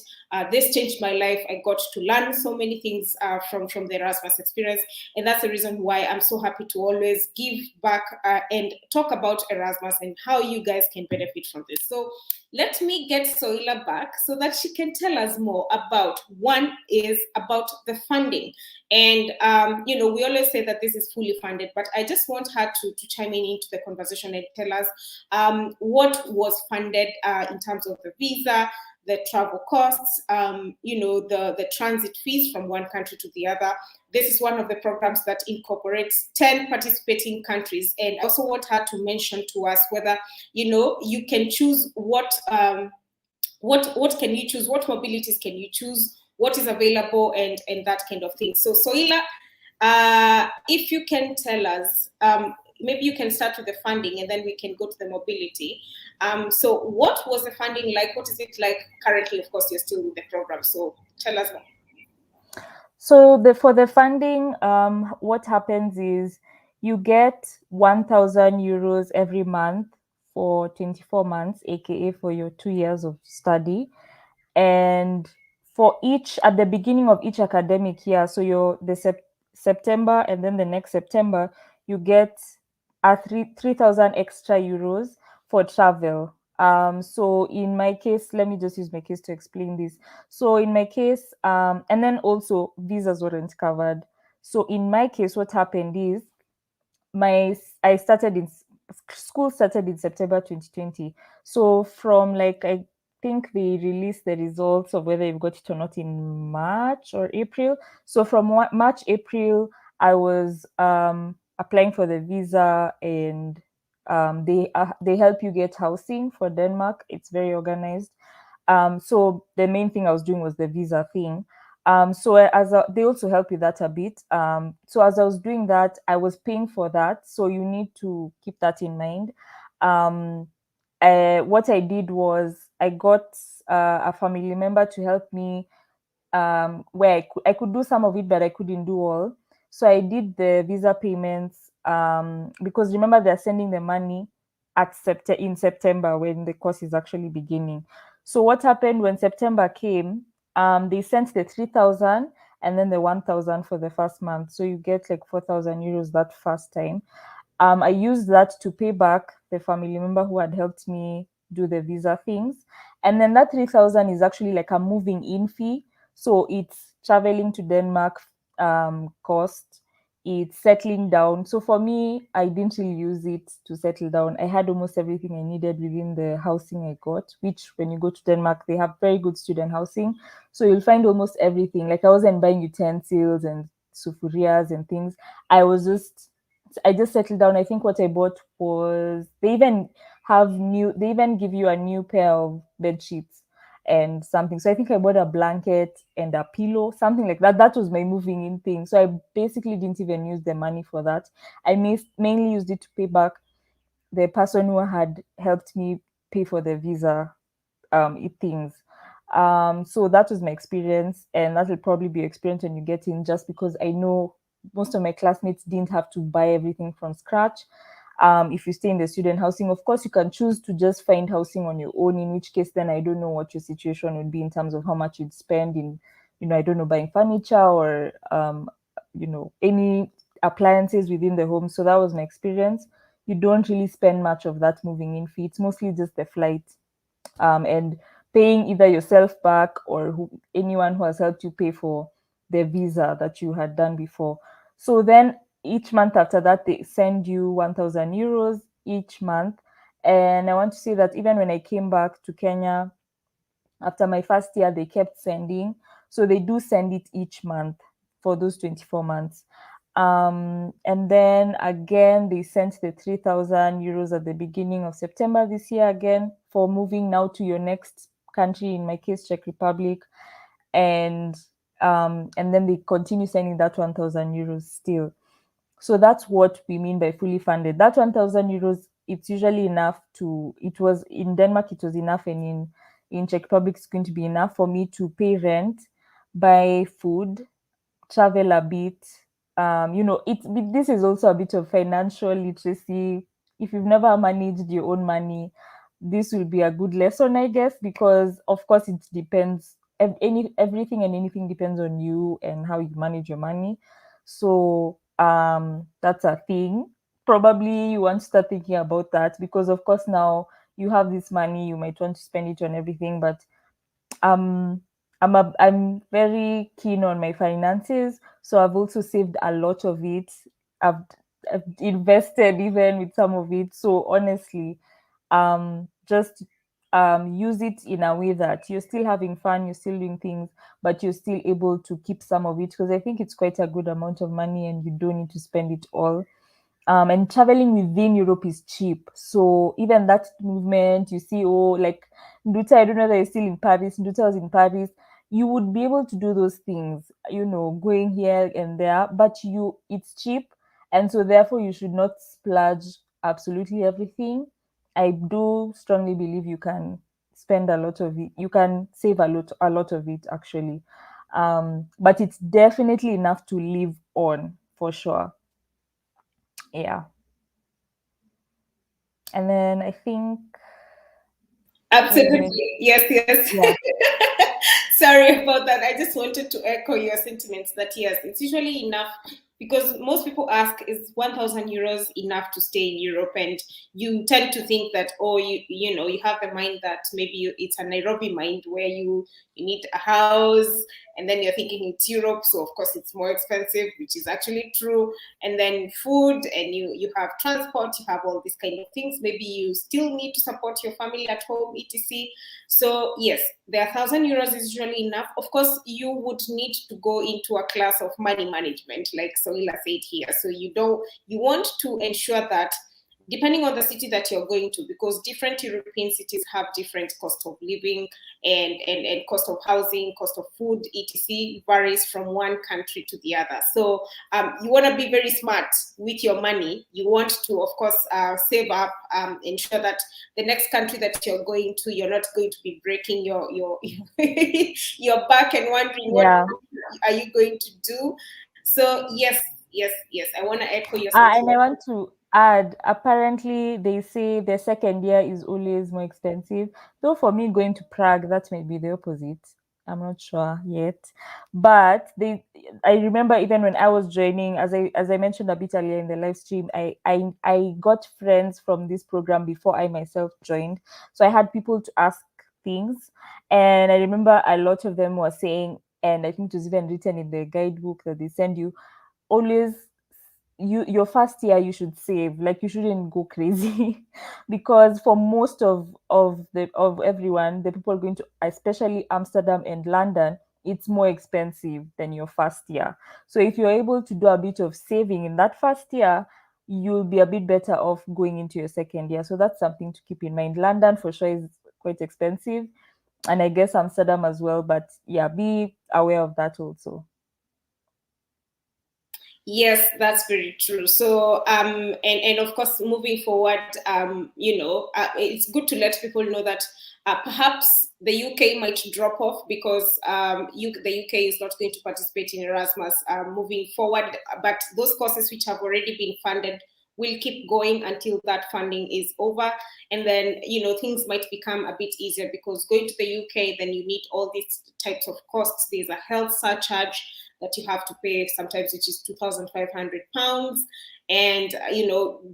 this changed my life. I got to learn so many things from the Erasmus experience. And that's the reason why I'm so happy to always give back and talk about Erasmus and how you guys can benefit from this. So let me get Soila back so that she can tell us more about, one is about the funding. And, we always say that this is fully funded, but I just want her to chime into the conversation and tell us what was funded in terms of the visa, the travel costs, the transit fees from one country to the other. This is one of the programs that incorporates 10 participating countries. And I also want her to mention to us whether, you can choose what can you choose, what mobilities can you choose, what is available, and that kind of thing. So Soila, if you can tell us, maybe you can start with the funding and then we can go to the mobility. So what was the funding like? What is it like currently? Of course, you're still with the program, so tell us more. So for the funding, what happens is you get 1,000 euros every month for 24 months, aka for your 2 years of study. And for each, at the beginning of each academic year, so September and then the next September, you get a 3,000 extra euros for travel. So in my case, let me just use my case to explain this. So in my case, and then also visas weren't covered. So in my case, what happened is I started in school started in September 2020. So from like I think they released the results of whether you've got it or not in March or April. So from March, April, I was applying for the visa, and they help you get housing for Denmark. It's very organized. So the main thing I was doing was the visa thing. So they also help with that a bit. So as I was doing that, I was paying for that. So you need to keep that in mind. What I did was I got a family member to help me, where I could do some of it, but I couldn't do all. So I did the visa payments, because remember they're sending the money in September when the course is actually beginning. So what happened when September came? They sent the 3,000 and then the 1,000 for the first month. So you get like 4,000 euros that first time. I used that to pay back the family member who had helped me do the visa things. And then that 3,000 is actually like a moving in fee. So it's traveling to Denmark, cost, it's settling down. So for me, I didn't really use it to settle down. I had almost everything I needed within the housing I got, which when you go to Denmark, they have very good student housing. So you'll find almost everything. Like I wasn't buying utensils and sufurias and things. I just settled down. I think what I bought was they even give you a new pair of bed sheets and something. So I think I bought a blanket and a pillow, something like that. That was my moving in thing. So I basically didn't even use the money for that. I mainly used it to pay back the person who had helped me pay for the visa things. So that was my experience, and that will probably be your experience when you get in, just because I know most of my classmates didn't have to buy everything from scratch. If you stay in the student housing, of course, you can choose to just find housing on your own, in which case, then I don't know what your situation would be in terms of how much you'd spend in, I don't know, buying furniture or, any appliances within the home. So that was my experience. You don't really spend much of that moving in fee. It's mostly just the flight, and paying either yourself back or anyone who has helped you pay for the visa that you had done before. So then each month after that, they send you 1,000 euros each month. And I want to say that even when I came back to Kenya after my first year, they kept sending. So they do send it each month for those 24 months. And then again, they sent the 3,000 euros at the beginning of September this year again for moving now to your next country, in my case, Czech Republic. And then they continue sending that 1,000 euros still. So that's what we mean by fully funded. That 1,000 euros, it's usually enough it was in Denmark, it was enough, and in Czech Republic, it's going to be enough for me to pay rent, buy food, travel a bit. This is also a bit of financial literacy. If you've never managed your own money, this will be a good lesson, I guess, because of course it depends. Everything and anything depends on you and how you manage your money. So that's a thing. Probably you want to start thinking about that, because of course now you have this money, you might want to spend it on everything, but um I'm very keen on my finances, so I've also saved a lot of it. I've, I've invested even with some of it. So honestly, just use it in a way that you're still having fun, you're still doing things, but you're still able to keep some of it, because I think it's quite a good amount of money and you don't need to spend it all. And traveling within Europe is cheap. So even that movement, you see, oh, like Nduta, I don't know that you're still in Paris. Nduta was in Paris. You would be able to do those things, going here and there, but it's cheap. And so therefore you should not splurge absolutely everything. I do strongly believe you can spend a lot of it. You can save a lot of it actually. But it's definitely enough to live on for sure. Yeah. And then I think Absolutely. Yes, yes. yeah. Sorry about that. I just wanted to echo your sentiments that yes, it's usually enough because most people ask, is 1,000 euros enough to stay in Europe? And you tend to think that, oh, you have the mind that maybe it's a Nairobi mind where you need a house, and then you're thinking it's Europe, so of course it's more expensive, which is actually true. And then food, and you have transport, you have all these kind of things. Maybe you still need to support your family at home, etc. So yes, the 1,000 euros is usually enough. Of course, you would need to go into a class of money management, like Soila said here. So you want to ensure that depending on the city that you're going to, because different European cities have different cost of living and cost of housing, cost of food, etc. varies from one country to the other. So you want to be very smart with your money. You want to, of course, save up, ensure that the next country that you're going to, you're not going to be breaking your your back and wondering what Yeah. are you going to do. So yes, yes, yes. I want to echo your And I sentiment. want to add, apparently they say the second year is always more expensive. Though for me going to Prague, that may be the opposite. I'm not sure yet. But I remember even when I was joining, as I mentioned a bit earlier in the live stream, I got friends from this program before I myself joined. So I had people to ask things. And I remember a lot of them were saying, and I think it was even written in the guidebook that they send you, always your first year you should save, like you shouldn't go crazy because for most of everyone, the people going to especially Amsterdam and London, it's more expensive than your first year. So if you're able to do a bit of saving in that first year, you'll be a bit better off going into your second year. So that's something to keep in mind. London for sure is quite expensive, and I guess Amsterdam as well, but yeah, be aware of that also. Yes, that's very true. So, and of course, moving forward, it's good to let people know that perhaps the UK might drop off because the UK is not going to participate in Erasmus moving forward. But those courses which have already been funded will keep going until that funding is over, and then things might become a bit easier because going to the UK, then you need all these types of costs. There's a health surcharge that you have to pay sometimes, which is £2,500. And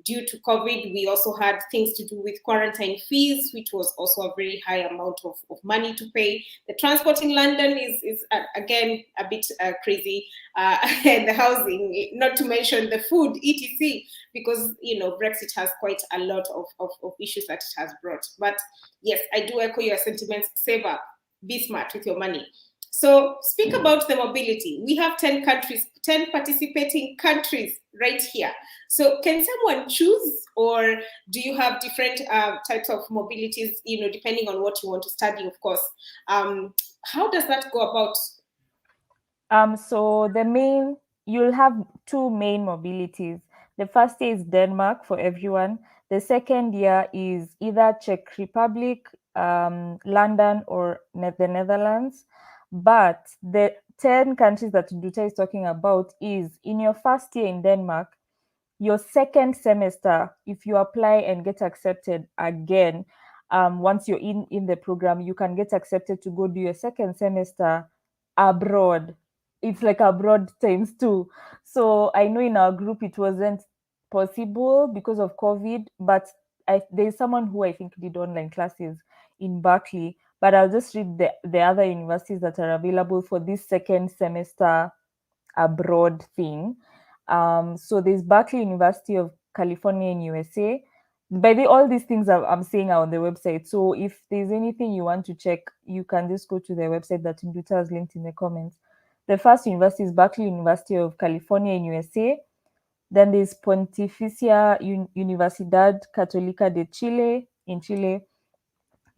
due to COVID, we also had things to do with quarantine fees, which was also a very high amount of money to pay. The transport in London is again a bit crazy, and the housing, not to mention the food, etc. Because Brexit has quite a lot of issues that it has brought. But yes, I do echo your sentiments. Save up, be smart with your money. So speak about the mobility. We have 10 countries, 10 participating countries right here. So can someone choose, or do you have different types of mobilities, depending on what you want to study, of course? How does that go about? So you'll have two main mobilities. The first year is Denmark for everyone. The second year is either Czech Republic, London, or the Netherlands. But the 10 countries that Duta is talking about is in your first year in Denmark, your second semester, if you apply and get accepted again, once you're in the program, you can get accepted to go do your second semester abroad. It's like abroad times two. So I know in our group it wasn't possible because of COVID, but there's someone who I think did online classes in Berkeley. But I'll just read the other universities that are available for this second semester abroad thing. So there's Berkeley University of California in USA. By the all these things I'm saying are on the website. So if there's anything you want to check, you can just go to their website that Induta has linked in the comments. The first university is Berkeley University of California in USA. Then there's Pontificia Universidad Católica de Chile in Chile.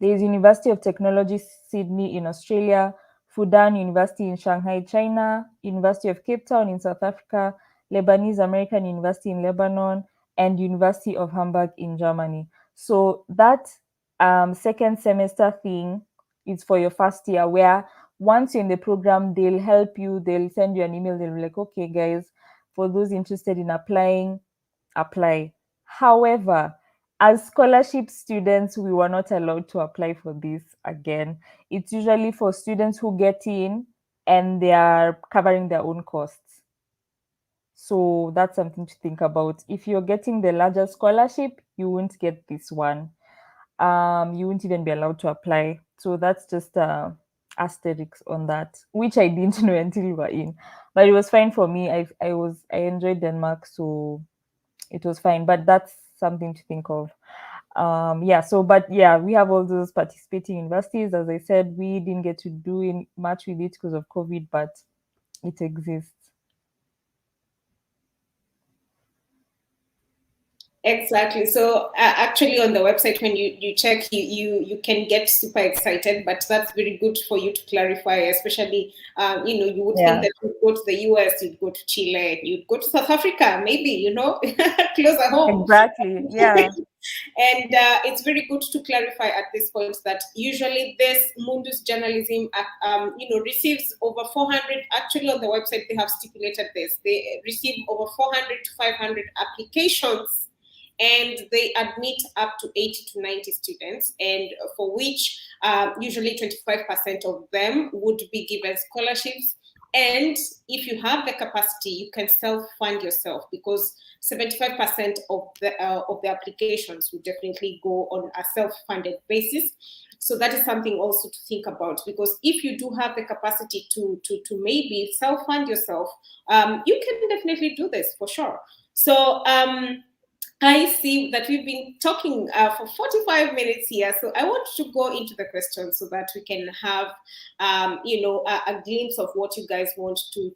There is University of Technology Sydney in Australia, Fudan University in Shanghai, China, University of Cape Town in South Africa, Lebanese American University in Lebanon, and University of Hamburg in Germany. So that second semester thing is for your first year, where once you're in the program, they'll help you, they'll send you an email, they'll be like, okay, guys, for those interested in applying, apply. However, as scholarship students, we were not allowed to apply for this again. It's usually for students who get in and they are covering their own costs. So that's something to think about. If you're getting the larger scholarship, you won't get this one. You won't even be allowed to apply. So that's just asterisk on that, which I didn't know until we were in. But it was fine for me. I enjoyed Denmark, so it was fine. But that's something to think of. We have all those participating universities. As I said, we didn't get to do much with it because of COVID, but it exists. Exactly. So actually, on the website, when you check, you can get super excited. But that's very good for you to clarify. Especially, you would think that you'd go to the US, you'd go to Chile, you'd go to South Africa, maybe closer home. Exactly. Yeah. And it's very good to clarify at this point that usually this Mundus journalism, receives over 400. Actually, on the website they have stipulated this. They receive over 400 to 500 applications, and they admit up to 80 to 90 students, and for which usually 25% of them would be given scholarships. And if you have the capacity, you can self-fund yourself, because 75% of the applications will definitely go on a self-funded basis. So that is something also to think about, because if you do have the capacity to maybe self-fund yourself, you can definitely do this for sure. So I see that we've been talking for 45 minutes here, so I want to go into the questions so that we can have, a glimpse of what you guys want to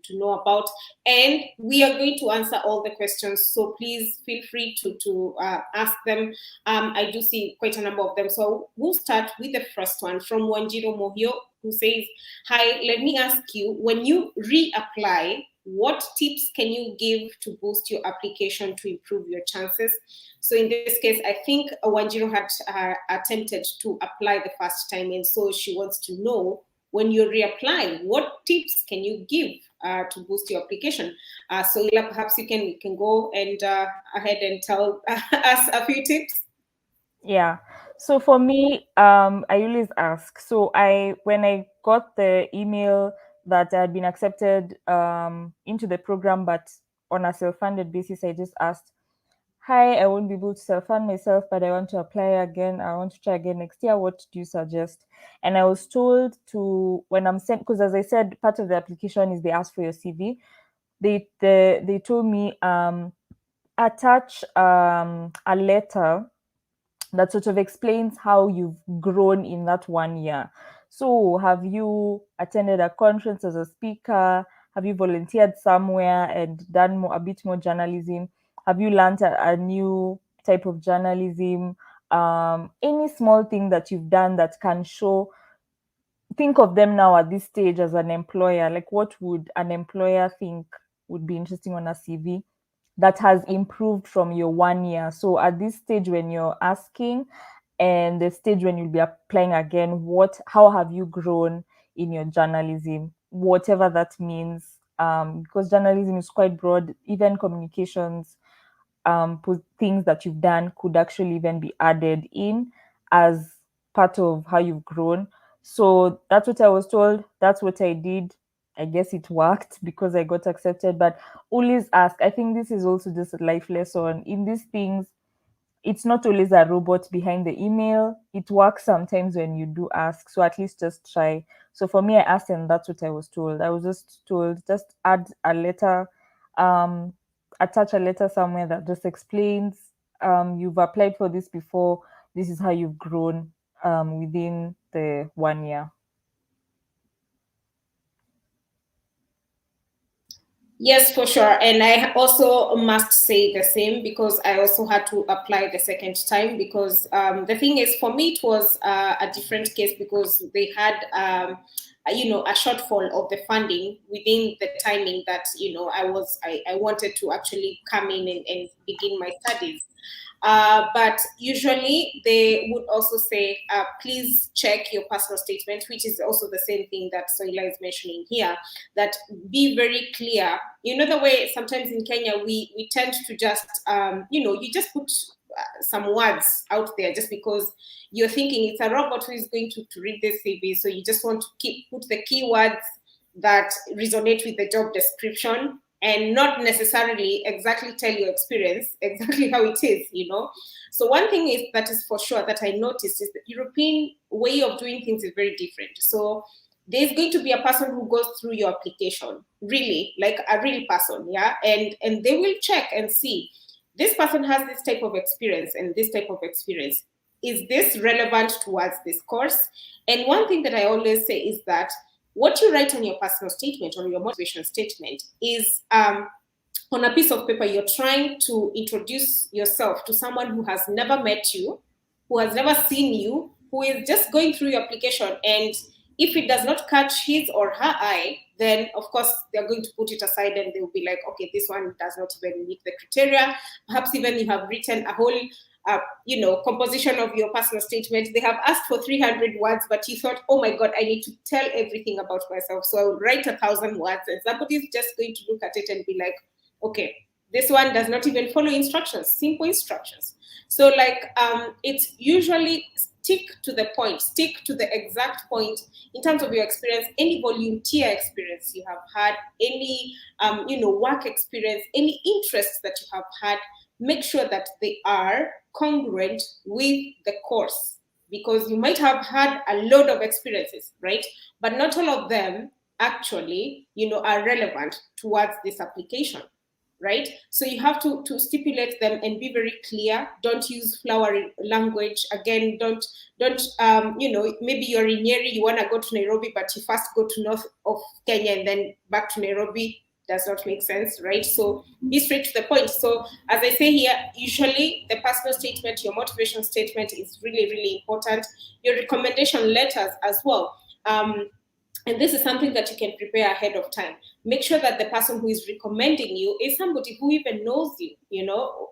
know about, and we are going to answer all the questions. So please feel free to ask them. I do see quite a number of them, so we'll start with the first one from Wanjiro Mohio, who says, "Hi, let me ask you: when you reapply, what tips can you give to boost your application to improve your chances?" So in this case, I think Wanjiro had attempted to apply the first time, and so she wants to know, when you reapply, what tips can you give to boost your application? So Ila, perhaps you can go and ahead and tell us a few tips. Yeah. So for me, I always ask. So when I got the email that I had been accepted into the program, but on a self-funded basis, I just asked, "Hi, I won't be able to self-fund myself, but I want to apply again. I want to try again next year. What do you suggest?" And I was told to, when I'm sent, because as I said, part of the application is they ask for your CV. They told me attach a letter that sort of explains how you've grown in that 1 year. So, have you attended a conference as a speaker? Have you volunteered somewhere and done a bit more journalism? Have you learned a new type of journalism? Any small thing that you've done that can show. Think of them now at this stage as an employer. Like, what would an employer think would be interesting on a CV that has improved from your 1 year? So at this stage when you're asking, and the stage when you'll be applying again, how have you grown in your journalism, whatever that means, because journalism is quite broad. Even communications, things that you've done could actually even be added in as part of how you've grown. So that's what I was told. That's what I did. I guess it worked because I got accepted. But always ask. I think this is also just a life lesson. In these things, it's not always a robot behind the email. It works sometimes when you do ask. So at least just try. So for me, I asked, and that's what I was told. I was just told, just add a letter, um, attach a letter somewhere that just explains, you've applied for this before. This is how you've grown within the 1 year. Yes, for sure. And I also must say the same, because I also had to apply the second time, because the thing is, for me, it was a different case, because they had, a shortfall of the funding within the timing that, I wanted to actually come in and begin my studies. But usually they would also say, please check your personal statement, which is also the same thing that Soila is mentioning here, that be very clear. You know, the way sometimes in Kenya we tend to just, you just put some words out there just because you're thinking it's a robot who is going to read this CV. So you just want to put the keywords that resonate with the job description and not necessarily exactly tell your experience exactly how it is, you know. So one thing is that is for sure that I noticed is the European way of doing things is very different. So there's going to be a person who goes through your application, really, like a real person, yeah, and they will check and see this person has this type of experience and this type of experience. Is this relevant towards this course? And one thing that I always say is that what you write on your personal statement or your motivation statement is on a piece of paper, you're trying to introduce yourself to someone who has never met you, who has never seen you, who is just going through your application. And if it does not catch his or her eye, then of course they're going to put it aside and they'll be like, okay, this one does not even meet the criteria. Perhaps even you have written a whole composition of your personal statement. They have asked for 300 words, but you thought, oh my God, I need to tell everything about myself. So I will write 1,000 words, and somebody's just going to look at it and be like, okay, this one does not even follow instructions, simple instructions. So it's usually stick to the point, stick to the exact point in terms of your experience, any volunteer experience you have had, any work experience, any interests that you have had. Make sure that they are congruent with the course, because you might have had a load of experiences, right? But not all of them actually, are relevant towards this application, right? So you have to stipulate them and be very clear. Don't use flowery language. Again, don't maybe you're in Nyeri, you want to go to Nairobi, but you first go to north of Kenya and then back to Nairobi. Does not make sense, right? So be straight to the point. So as I say here, usually the personal statement, your motivation statement is really, really important. Your recommendation letters as well. And this is something that you can prepare ahead of time. Make sure that the person who is recommending you is somebody who even knows you,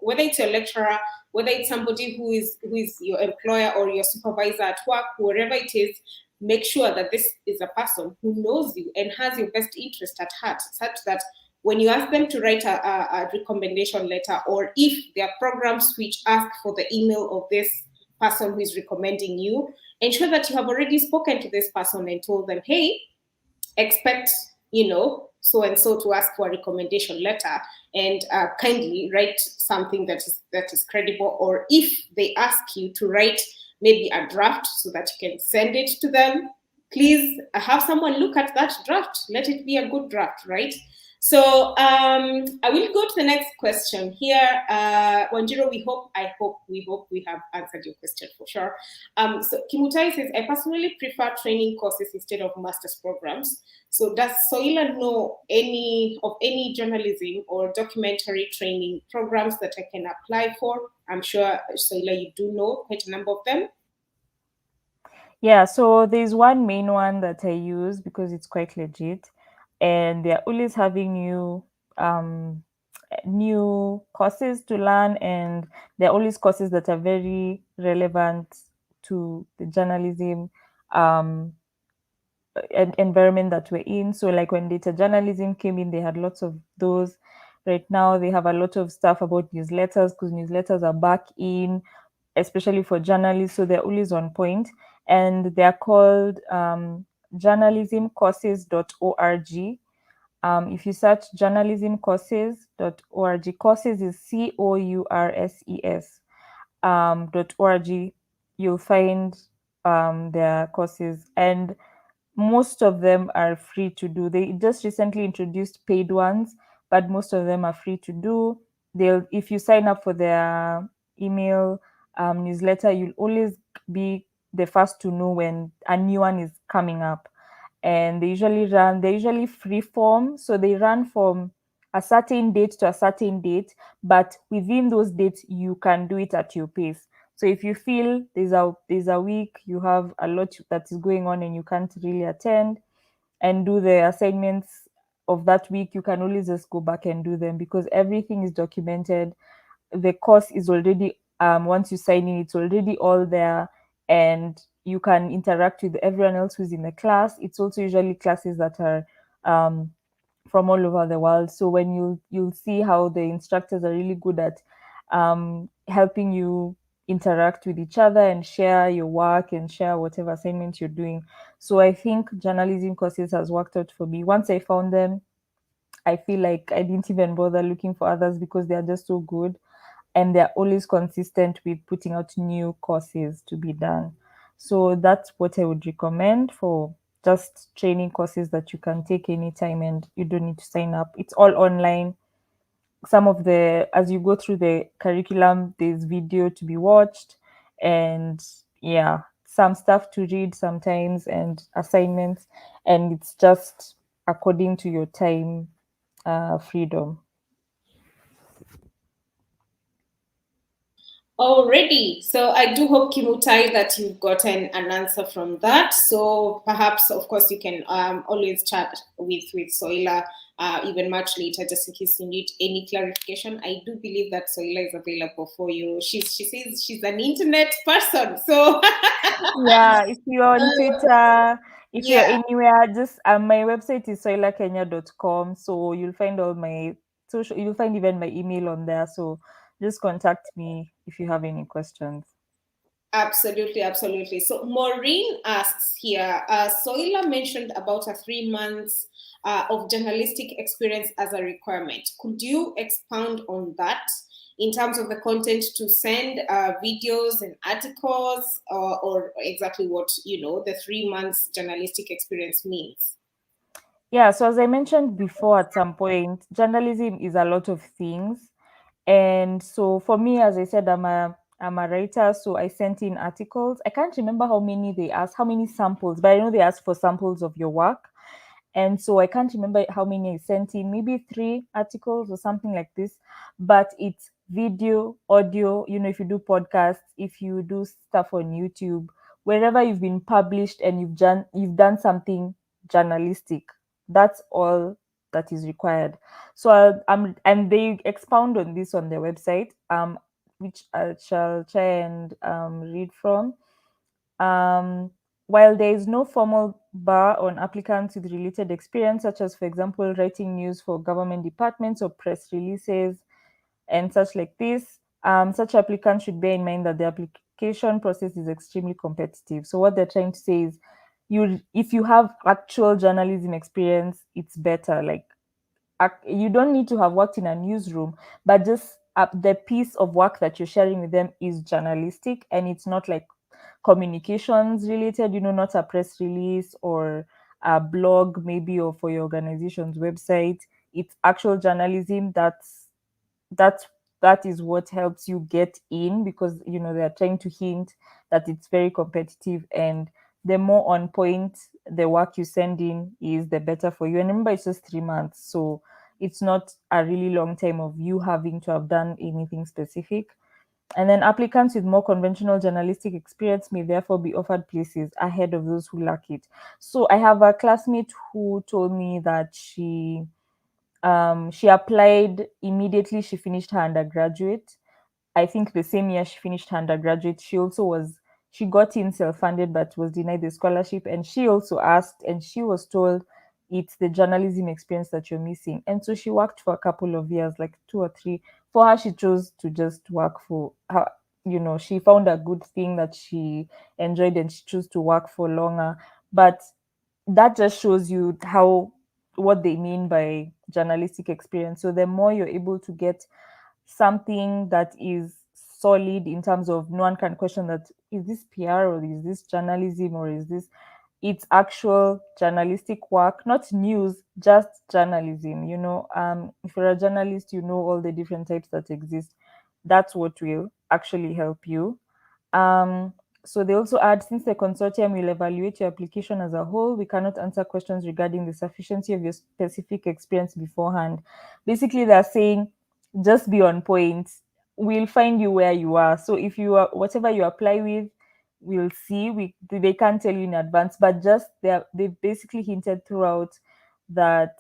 whether it's your lecturer, whether it's somebody who is your employer or your supervisor at work, wherever it is. Make sure that this is a person who knows you and has your best interest at heart, such that when you ask them to write a recommendation letter, or if there are programs which ask for the email of this person who is recommending you, ensure that you have already spoken to this person and told them, hey, expect, so and so to ask for a recommendation letter, and kindly write something that is credible. Or if they ask you to write maybe a draft so that you can send it to them, please have someone look at that draft. Let it be a good draft, right? So I will go to the next question here. Wanjiro, we hope we have answered your question for sure. So Kimutai says, I personally prefer training courses instead of master's programs. So does Soila know any journalism or documentary training programs that I can apply for? I'm sure, Soila, you do know quite a number of them. Yeah, so there's one main one that I use because it's quite legit, and they're always having new courses to learn, and they're always courses that are very relevant to the journalism environment that we're in. So like when data journalism came in, they had lots of those. Right now they have a lot of stuff about newsletters, because newsletters are back in, especially for journalists, so they're always on point. And they're called journalismcourses.org. If you search journalismcourses.org, courses is COURSES.org, you'll find their courses, and most of them are free to do. They just recently introduced paid ones, but most of them are free to do. If you sign up for their email newsletter, you'll always be the first to know when a new one is coming up. And they're usually free form, so they run from a certain date to a certain date, but within those dates you can do it at your pace. So if you feel there's a week you have a lot that is going on and you can't really attend and do the assignments of that week, you can always just go back and do them, because everything is documented. The course is already once you sign in, it's already all there, and you can interact with everyone else who's in the class. It's also usually classes that are from all over the world. So when you'll see how the instructors are really good at helping you interact with each other and share your work and share whatever assignments you're doing. So I think journalism courses has worked out for me. Once I found them, I feel like I didn't even bother looking for others because they are just so good, and they're always consistent with putting out new courses to be done. So that's what I would recommend for just training courses that you can take anytime and you don't need to sign up. It's all online. Some of the, as you go through the curriculum, there's video to be watched, and yeah, some stuff to read sometimes and assignments, and it's just according to your time freedom. Already. So I do hope, Kimutai, that you've gotten an answer from that. So perhaps, of course, you can always chat with Soila even much later, just in case you need any clarification. I do believe that Soila is available for you. She says she's an internet person. So Yeah, if you're on Twitter, if you're yeah. anywhere, just my website is soilakenya.com. So you'll find all my social, you'll find even my email on there. So just contact me if you have any questions. Absolutely, absolutely. So Maureen asks here, Soila mentioned about a 3 months of journalistic experience as a requirement. Could you expound on that in terms of the content to send videos and articles, or exactly what, the 3 months journalistic experience means? Yeah, so as I mentioned before, at some point, journalism is a lot of things. And so for me, as I said, I'm a writer, so I sent in articles. I can't remember how many they asked, how many samples, but I know they asked for samples of your work. And so I can't remember how many I sent in, maybe 3 articles or something like this. But it's video, audio, if you do podcasts, if you do stuff on YouTube, wherever you've been published and you've done something journalistic, that's all that is required. So and they expound on this on their website, which I shall try and read from. um, while there is no formal bar on applicants with related experience, such as, for example, writing news for government departments or press releases and such like this, such applicants should bear in mind that the application process is extremely competitive. So what they're trying to say is, if you have actual journalism experience, it's better. Like, you don't need to have worked in a newsroom, but just the piece of work that you're sharing with them is journalistic, and it's not like communications related, not a press release or a blog maybe, or for your organization's website. It's actual journalism. That's that is what helps you get in, because they're trying to hint that it's very competitive, and the more on point the work you send in is, the better for you. And remember, it's just 3 months, so it's not a really long time of you having to have done anything specific. And then applicants with more conventional journalistic experience may therefore be offered places ahead of those who lack it. So I have a classmate who told me that she applied immediately she finished her undergraduate. I think the same year she finished her undergraduate, she got in self-funded but was denied the scholarship. And she also asked, and she was told, it's the journalism experience that you're missing. And so she worked for a couple of years, like 2 or 3. For her, she chose to just work for her. She found a good thing that she enjoyed, and she chose to work for longer. But that just shows you how what they mean by journalistic experience. So the more you're able to get something that is solid, in terms of no one can question that, is this PR or is this journalism, or is this, it's actual journalistic work, not news, just journalism. If you're a journalist, you know all the different types that exist. That's what will actually help you. um, so they also add, since the consortium will evaluate your application as a whole, we cannot answer questions regarding the sufficiency of your specific experience beforehand. Basically, they're saying, just be on point. We'll find you where you are. So if you are, whatever you apply with, we'll see. They can't tell you in advance, but just they basically hinted throughout that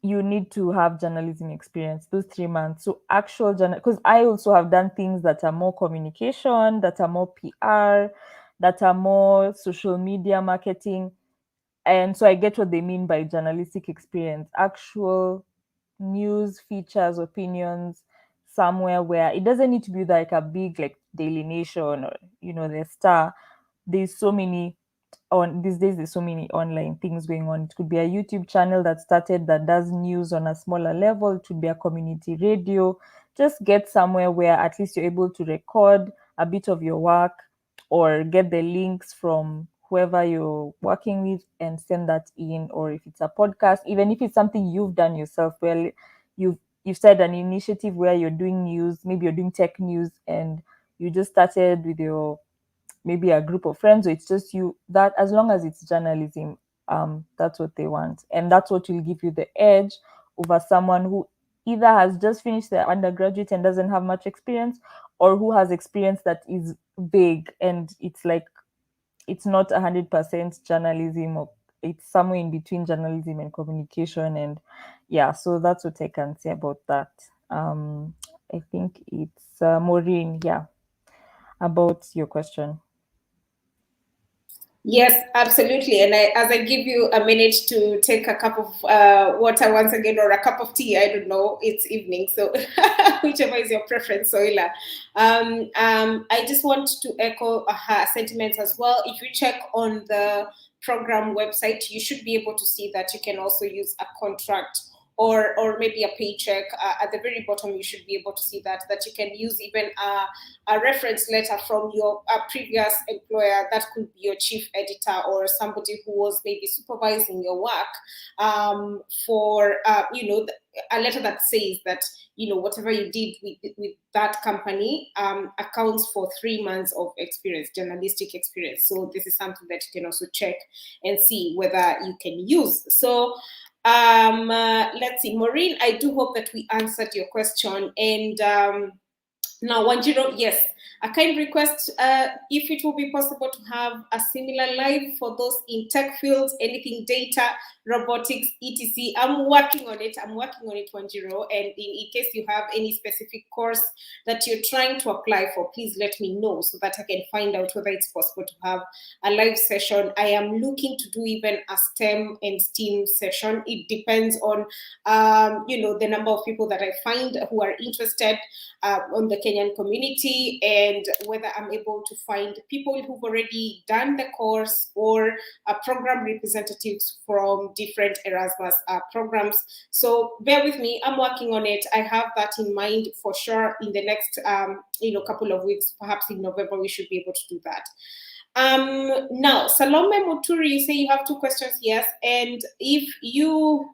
you need to have journalism experience, those 3 months. So actual journal, because I also have done things that are more communication, that are more PR, that are more social media marketing. And so I get what they mean by journalistic experience, actual news, features, opinions, somewhere where it doesn't need to be like a big like Daily Nation or the Star. There's so many on these days. There's so many online things going on. It could be a YouTube channel that started that does news on a smaller level. It could be a community radio. Just get somewhere where at least you're able to record a bit of your work or get the links from whoever you're working with and send that in. Or if it's a podcast, even if it's something you've done yourself, well, you've started an initiative where you're doing news, maybe you're doing tech news, and you just started with your maybe a group of friends, or it's just you. That as long as it's journalism, that's what they want, and that's what will give you the edge over someone who either has just finished their undergraduate and doesn't have much experience, or who has experience that is vague and it's like it's not 100% journalism, or it's somewhere in between journalism and communication. And yeah, so that's what I can say about that. I think it's Maureen, yeah, about your question. Yes, absolutely. And as I give you a minute to take a cup of water once again, or a cup of tea, I don't know, it's evening, so whichever is your preference, Soila. I just want to echo her sentiments as well. If you check on the program website, you should be able to see that you can also use a contract or maybe a paycheck. At the very bottom, you should be able to see that you can use even a reference letter from your previous employer. That could be your chief editor or somebody who was maybe supervising your work, for a letter that says that whatever you did with that company accounts for 3 months of experience, journalistic experience. So this is something that you can also check and see whether you can use. So let's see, Maureen, I do hope that we answered your question. And now, Wanjiro, yes, a kind request, if it will be possible to have a similar live for those in tech fields, anything data, robotics, etc. I'm working on it, Wanjiro. And in case you have any specific course that you're trying to apply for, please let me know so that I can find out whether it's possible to have a live session. I am looking to do even a STEM and STEAM session. It depends on, the number of people that I find who are interested on the Kenyan community, and whether I'm able to find people who've already done the course or program representatives from different Erasmus programs. So bear with me, I'm working on it. I have that in mind for sure. In the next couple of weeks, perhaps in November, we should be able to do that. Now, Salome Muturi, you say you have 2 questions, yes. And if you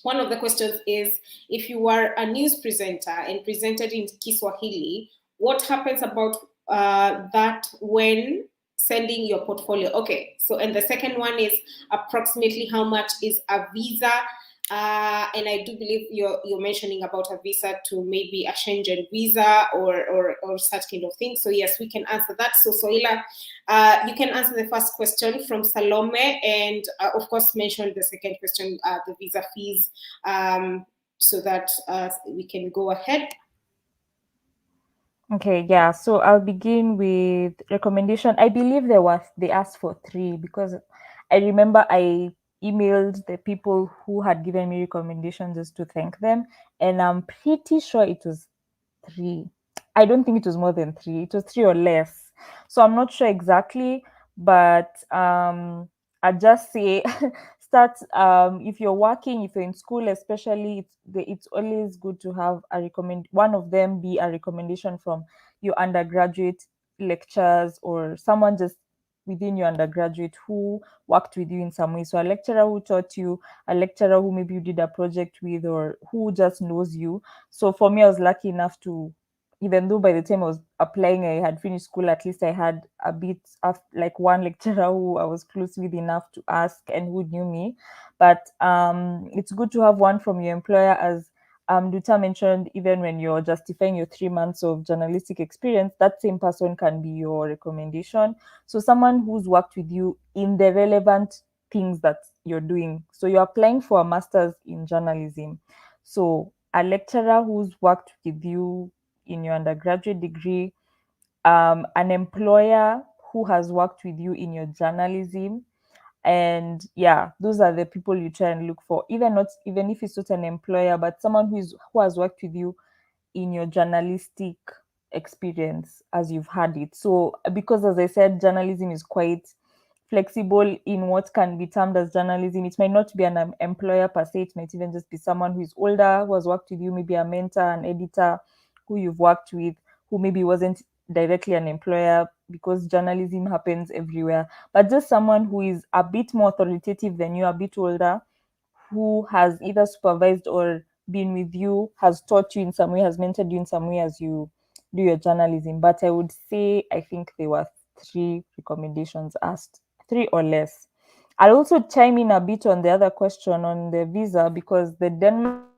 one of the questions is, if you are a news presenter and presented in Kiswahili, what happens about that when sending your portfolio? Okay, so, and the second one is approximately how much is a visa? And I do believe you're mentioning about a visa to maybe a Schengen visa or such kind of thing. So yes, we can answer that. So Soila, you can answer the first question from Salome, and of course mention the second question, the visa fees, so that we can go ahead. Okay, yeah. So I'll begin with recommendation. I believe they asked for 3, because I remember I emailed the people who had given me recommendations just to thank them, and I'm pretty sure it was 3. I don't think it was more than 3. It was 3 or less. So I'm not sure exactly, but I just say start, if you're working, if you're in school especially, it's always good to have one of them be a recommendation from your undergraduate lecturers, or someone just within your undergraduate who worked with you in some way. So a lecturer who taught you, a lecturer who maybe you did a project with, or who just knows you. So for me, I was lucky enough to, even though by the time I was applying, I had finished school, at least I had a bit of like one lecturer who I was close with enough to ask and who knew me. But it's good to have one from your employer, as Duta mentioned. Even when you're justifying your 3 months of journalistic experience, that same person can be your recommendation. So someone who's worked with you in the relevant things that you're doing. So you're applying for a master's in journalism. So a lecturer who's worked with you in your undergraduate degree, an employer who has worked with you in your journalism. And yeah, those are the people you try and look for. Even if it's not an employer, but someone who has worked with you in your journalistic experience as you've had it. So, because as I said, journalism is quite flexible in what can be termed as journalism. It might not be an employer per se, it might even just be someone who is older, who has worked with you, maybe a mentor, an editor who you've worked with, who maybe wasn't directly an employer, because journalism happens everywhere, but just someone who is a bit more authoritative than you, a bit older, who has either supervised or been with you, has taught you in some way, has mentored you in some way as you do your journalism. But I would say I think there were three recommendations asked, three or less. I'll also chime in a bit on the other question on the visa, because the Denmark visa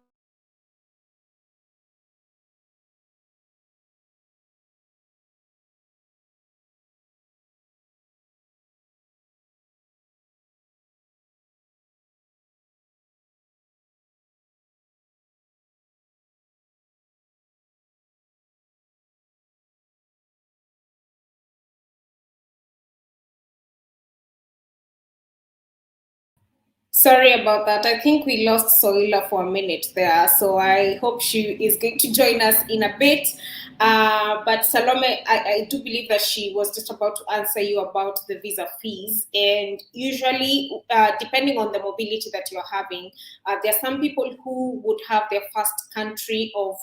Sorry about that. I think we lost Soila for a minute there. So I hope she is going to join us in a bit. But Salome, I do believe that she was just about to answer you about the visa fees. And usually, depending on the mobility that you're having, there are some people who would have their first country of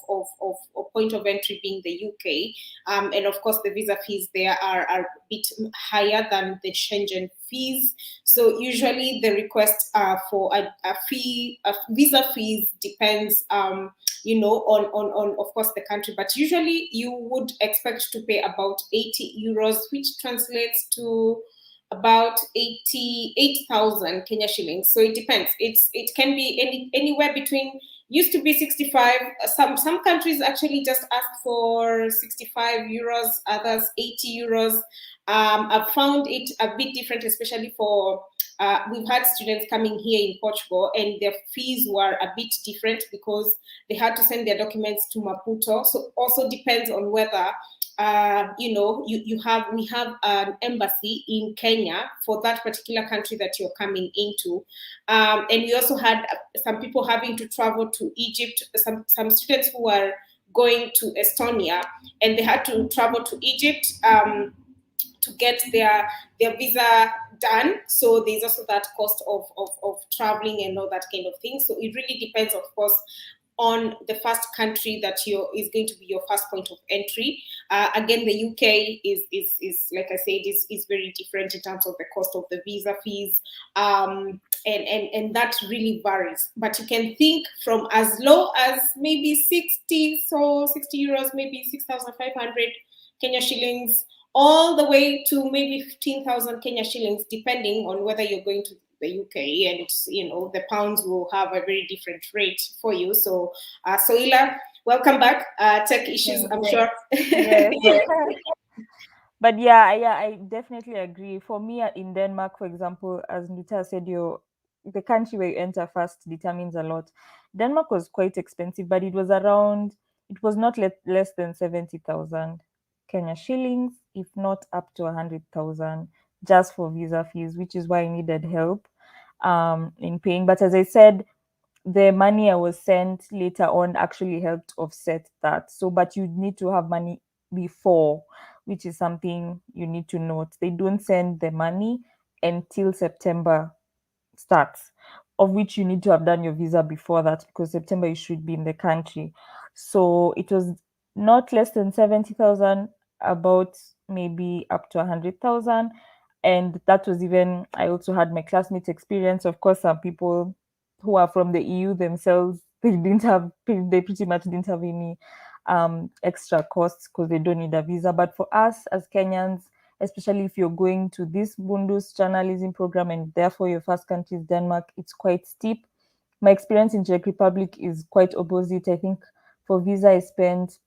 point of entry being the UK. And of course, the visa fees there are a bit higher than the Schengen fees. So usually the request for a fee, visa fees depends, on of course the country, but usually you would expect to pay about 80 euros, which translates to about 88,000 Kenya shillings. So it depends. It can be anywhere between, used to be 65. Some countries actually just ask for 65 euros, others 80 euros. I've found it a bit different, especially for we've had students coming here in Portugal, and their fees were a bit different because they had to send their documents to Maputo. So also depends on whether we have an embassy in Kenya for that particular country that you're coming into, and we also had some people having to travel to Egypt. Some students who were going to Estonia, and they had to travel to Egypt. To get their visa done. So there's also that cost of traveling and all that kind of thing. So it really depends, of course, on the first country that is going to be your first point of entry. Again, the UK is like I said, is very different in terms of the cost of the visa fees, and that really varies. But you can think from as low as maybe 60 euros, maybe 6,500 Kenya shillings, all the way to maybe 15,000 Kenya shillings, depending on whether you're going to the UK, and the pounds will have a very different rate for you. So, Soila, welcome back. Tech issues, I'm sure. Yes. But yeah, I definitely agree. For me, in Denmark, for example, as Nita said, the country where you enter first determines a lot. Denmark was quite expensive, but it was not less than 70,000 Kenya shillings, if not up to 100,000, just for visa fees, which is why I needed help in paying. But as I said, the money I was sent later on actually helped offset that. So, but you need to have money before, which is something you need to note. They don't send the money until September starts, of which you need to have done your visa before that, because September you should be in the country. So it was not less than 70,000, about maybe up to 100,000. And that was even, I also had my classmates experience. Of course, some people who are from the EU themselves, they pretty much didn't have any extra costs because they don't need a visa. But for us as Kenyans, especially if you're going to this Mundus journalism program and therefore your first country is Denmark, it's quite steep. My experience in Czech Republic is quite opposite. I think for visa I spent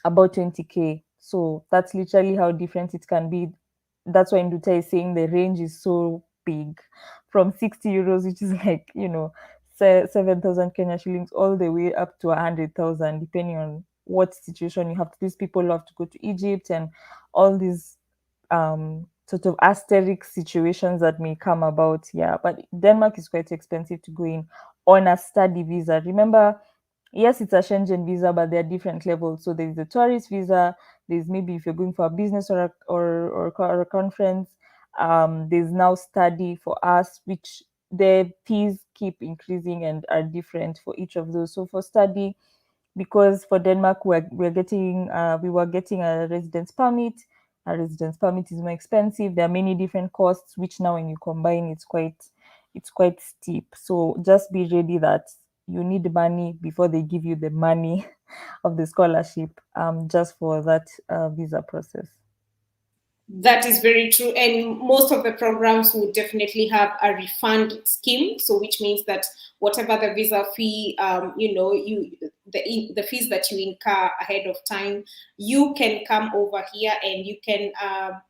about 20K. So that's literally how different it can be. That's why Nduta is saying the range is so big, from 60 euros, which is like, 7,000 Kenya shillings, all the way up to 100,000, depending on what situation you have. These people have to go to Egypt and all these sort of asterisk situations that may come about. Yeah, but Denmark is quite expensive to go in on a study visa. Remember, yes, it's a Schengen visa, but there are different levels. So there's the tourist visa. There's maybe if you're going for a business or a conference. There's now study for us, which the fees keep increasing and are different for each of those. So for study, because for Denmark we were getting a residence permit. A residence permit is more expensive. There are many different costs, which now when you combine, it's quite steep. So just be ready that you need money before they give you the money of the scholarship, just for that visa process. That is very true. And most of the programs would definitely have a refund scheme. So which means that whatever the visa fee, the fees that you incur ahead of time, you can come over here and you can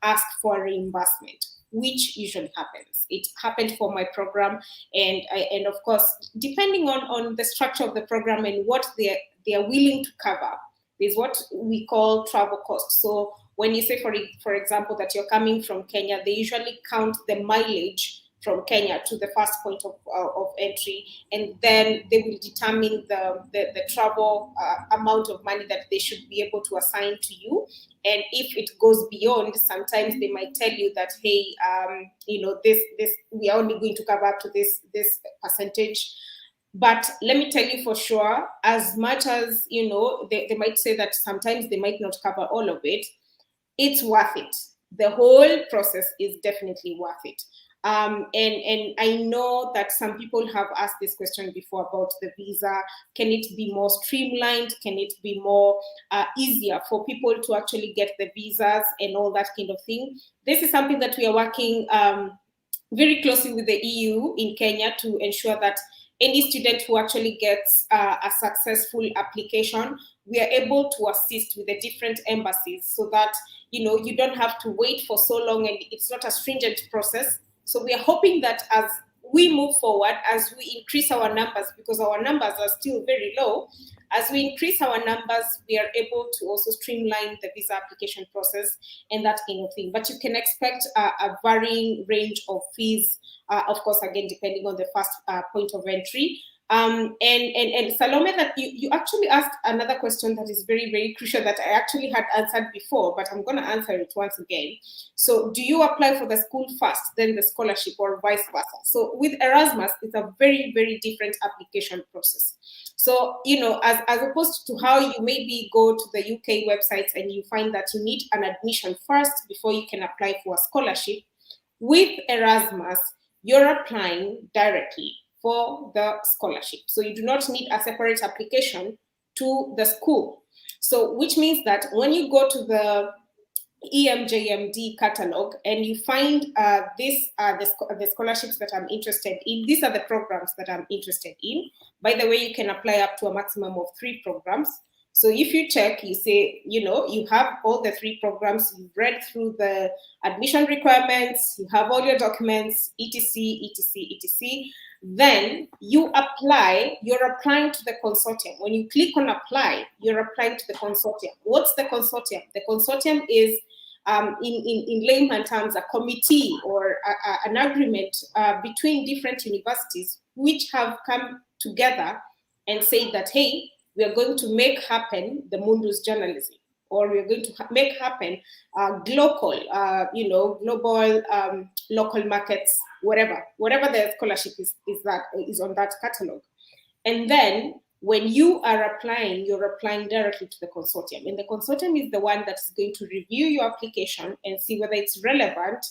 ask for reimbursement, which usually happens. It happened for my program, and of course, depending on the structure of the program and what they are willing to cover, is what we call travel costs. So when you say, for example, that you're coming from Kenya, they usually count the mileage from Kenya to the first point of entry, and then they will determine the travel amount of money that they should be able to assign to you. And if it goes beyond, sometimes they might tell you that, hey, this we are only going to cover up to this percentage. But let me tell you for sure, as much as they might say that sometimes they might not cover all of it, it's worth it. The whole process is definitely worth it. And I know that some people have asked this question before about the visa. Can it be more streamlined? Can it be more easier for people to actually get the visas and all that kind of thing? This is something that we are working very closely with the EU in Kenya to ensure that any student who actually gets a successful application, we are able to assist with the different embassies so that you don't have to wait for so long and it's not a stringent process. So we are hoping that as we move forward, as we increase our numbers, because our numbers are still very low, as we increase our numbers, we are able to also streamline the visa application process and that kind of thing. But you can expect a varying range of fees, of course, again, depending on the first point of entry. And Salome, that you actually asked another question that is very, very crucial that I actually had answered before, but I'm going to answer it once again. So do you apply for the school first, then the scholarship, or vice versa? So with Erasmus, it's a very, very different application process. So, as opposed to how you maybe go to the UK websites and you find that you need an admission first before you can apply for a scholarship, with Erasmus, you're applying directly for the scholarship. So you do not need a separate application to the school. So which means that when you go to the EMJMD catalog and you find the scholarships that I'm interested in, these are the programs that I'm interested in. By the way, you can apply up to a maximum of 3 programs. So if you check, you say, you have all the 3 programs, you've read through the admission requirements, you have all your documents, etc., etc., etc. Then you apply, you're applying to the consortium. When you click on apply, you're applying to the consortium. What's the consortium? The consortium is, in layman terms, a committee or an agreement between different universities which have come together and say that, hey, we are going to make happen the Mundus journalism, or we are going to make happen global, global local markets, whatever the scholarship is on that catalog. And then when you are applying, you're applying directly to the consortium. And the consortium is the one that's going to review your application and see whether it's relevant.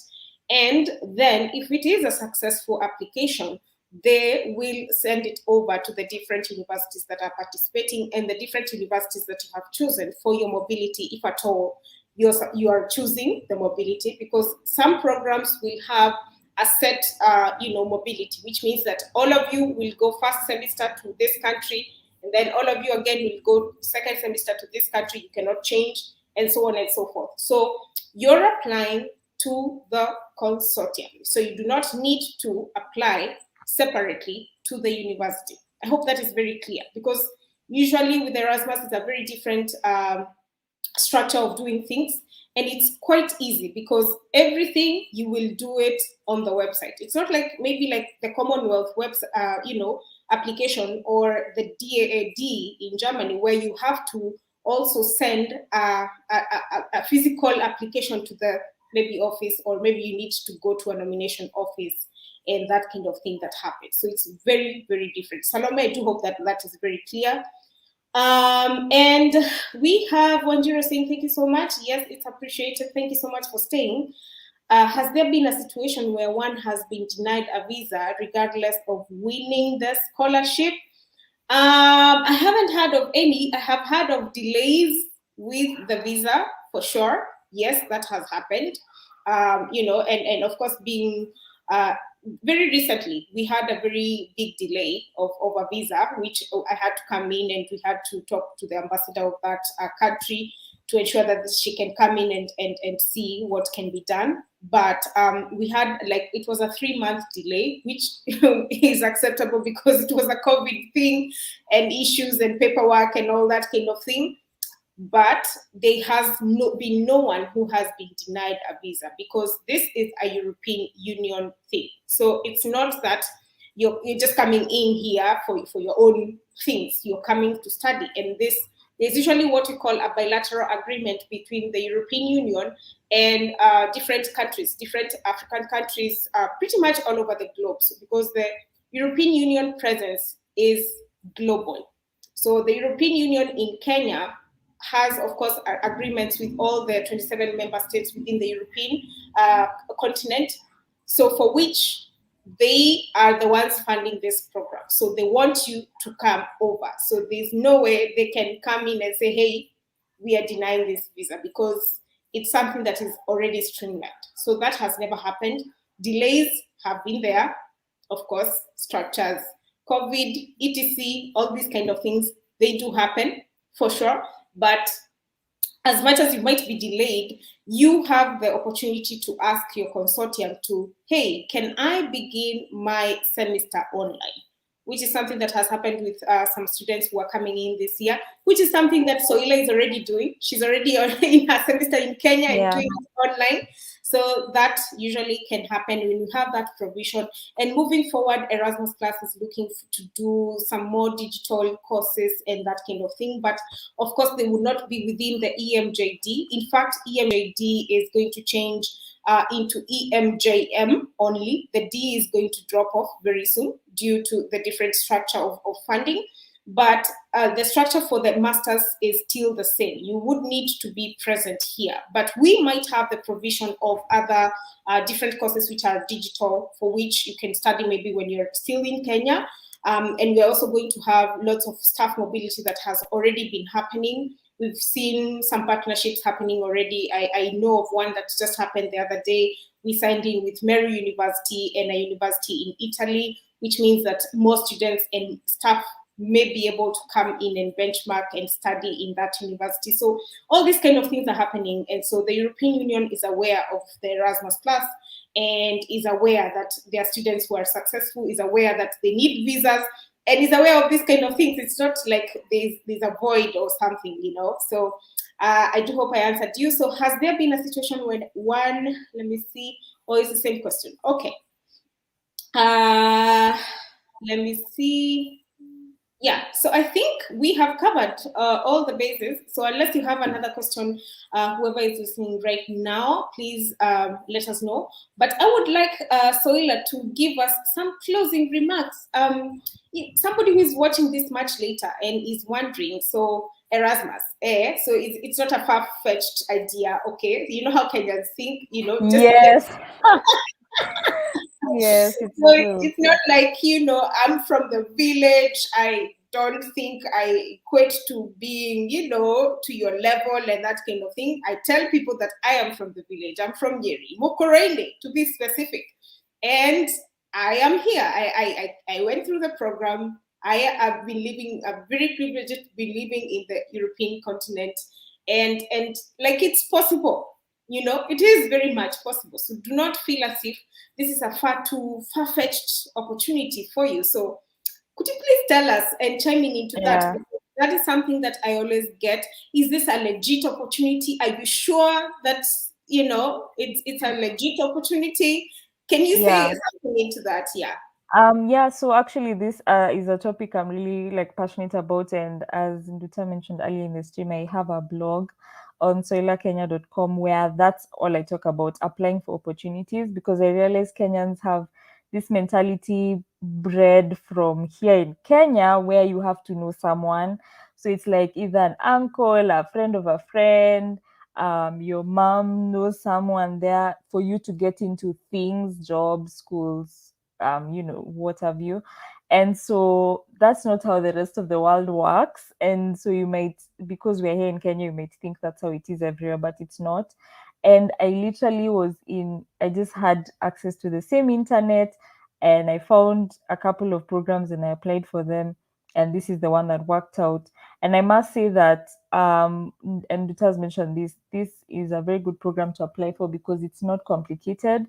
And then if it is a successful application, they will send it over to the different universities that are participating and the different universities that you have chosen for your mobility, if at all you are choosing the mobility, because some programs will have a set mobility, which means that all of you will go first semester to this country, and then all of you again will go second semester to this country. You cannot change, and so on and so forth. So you're applying to the consortium. So you do not need to apply separately to the university. I hope that is very clear, because usually with Erasmus, it's a very different structure of doing things. And it's quite easy because everything you will do it on the website. It's not like maybe like the Commonwealth website, application, or the DAAD in Germany, where you have to also send a physical application to the maybe office, or maybe you need to go to a nomination office, and that kind of thing that happens. So it's very, very different. Salome, I do hope that that is very clear. And we have Wanjiro saying, thank you so much. Yes, it's appreciated. Thank you so much for staying. Has there been a situation where one has been denied a visa regardless of winning the scholarship? I haven't heard of any. I have heard of delays with the visa for sure. Yes, that has happened. You know, and of course, being very recently, we had a very big delay of a visa, which I had to come in, and we had to talk to the ambassador of that country to ensure that she can come in and see what can be done. But we had, like, it was a 3-month delay, which is acceptable because it was a COVID thing and issues and paperwork and all that kind of thing. But there has been no one who has been denied a visa, because this is a European Union thing. So it's not that you're just coming in here for your own things. You're coming to study, and this is usually what we call a bilateral agreement between the European Union and different countries, different African countries, pretty much all over the globe. So because the European Union presence is global. So the European Union in Kenya has, of course, agreements with all the 27 member states within the European continent, so for which they are the ones funding this program. So they want you to come over. So there's no way they can come in and say, hey, we are denying this visa, because it's something that is already streamlined. So that has never happened. Delays have been there, of course, structures, COVID, etc., all these kind of things, they do happen for sure. But as much as you might be delayed, you have the opportunity to ask your consortium to, hey, can I begin my semester online? Which is something that has happened with some students who are coming in this year, which is something that Soila is already doing. She's already in her semester in Kenya and doing it online. So that usually can happen when you have that provision. And moving forward, Erasmus Plus is looking to do some more digital courses and that kind of thing. But of course, they will not be within the EMJD. In fact, EMJD is going to change into EMJM only. The D is going to drop off very soon due to the different structure of funding. But the structure for the masters is still the same. You would need to be present here, but we might have the provision of other different courses which are digital, for which you can study maybe when you're still in Kenya. And we're also going to have lots of staff mobility that has already been happening. We've seen some partnerships happening already. I know of one that just happened the other day. We signed in with Mary University and a university in Italy, which means that more students and staff may be able to come in and benchmark and study in that university. So all these kind of things are happening. And so the European Union is aware of the Erasmus Plus and is aware that their students who are successful, is aware that they need visas, and is aware of these kind of things. It's not like there's a void or something, you know. So I do hope I answered you. So has there been a situation when one, let me see, or is the same question? Okay. Let me see. Yeah, so I think we have covered all the bases. So unless you have another question, whoever is listening right now, please let us know. But I would like Soila to give us some closing remarks. Somebody who is watching this much later and is wondering, so Erasmus, so it's not a far-fetched idea, okay? You know how Kenyans think, you know? Just yes. Yes, it's not like, you know, I'm from the village. I don't think I equate to being, you know, to your level and that kind of thing. I tell people that I am from the village. I'm from Yeri, Mokorele, to be specific. And I am here. I went through the program. I have been living, I'm very privileged to be living in the European continent. And like, it's possible. You know, it is very much possible. So do not feel as if this is a far-fetched opportunity for you. So could you please tell us and chime in into that? That is something that I always get. Is this a legit opportunity? Are you sure that, you know, it's a legit opportunity? Can you say something into that? Yeah. Yeah, so actually this is a topic I'm really like passionate about, and as Nduta mentioned earlier in the stream, I have a blog on soilakenya.com where that's all I talk about, applying for opportunities, because I realize Kenyans have this mentality bred from here in Kenya where you have to know someone. So it's like either an uncle, a friend of a friend, your mom knows someone there for you to get into things, jobs, schools, what have you. And so that's not how the rest of the world works. And so you might, because we're here in Kenya, you might think that's how it is everywhere, but it's not. And I just had access to the same internet, and I found a couple of programs and I applied for them. And this is the one that worked out. And I must say that, and Dutta has mentioned this is a very good program to apply for because it's not complicated.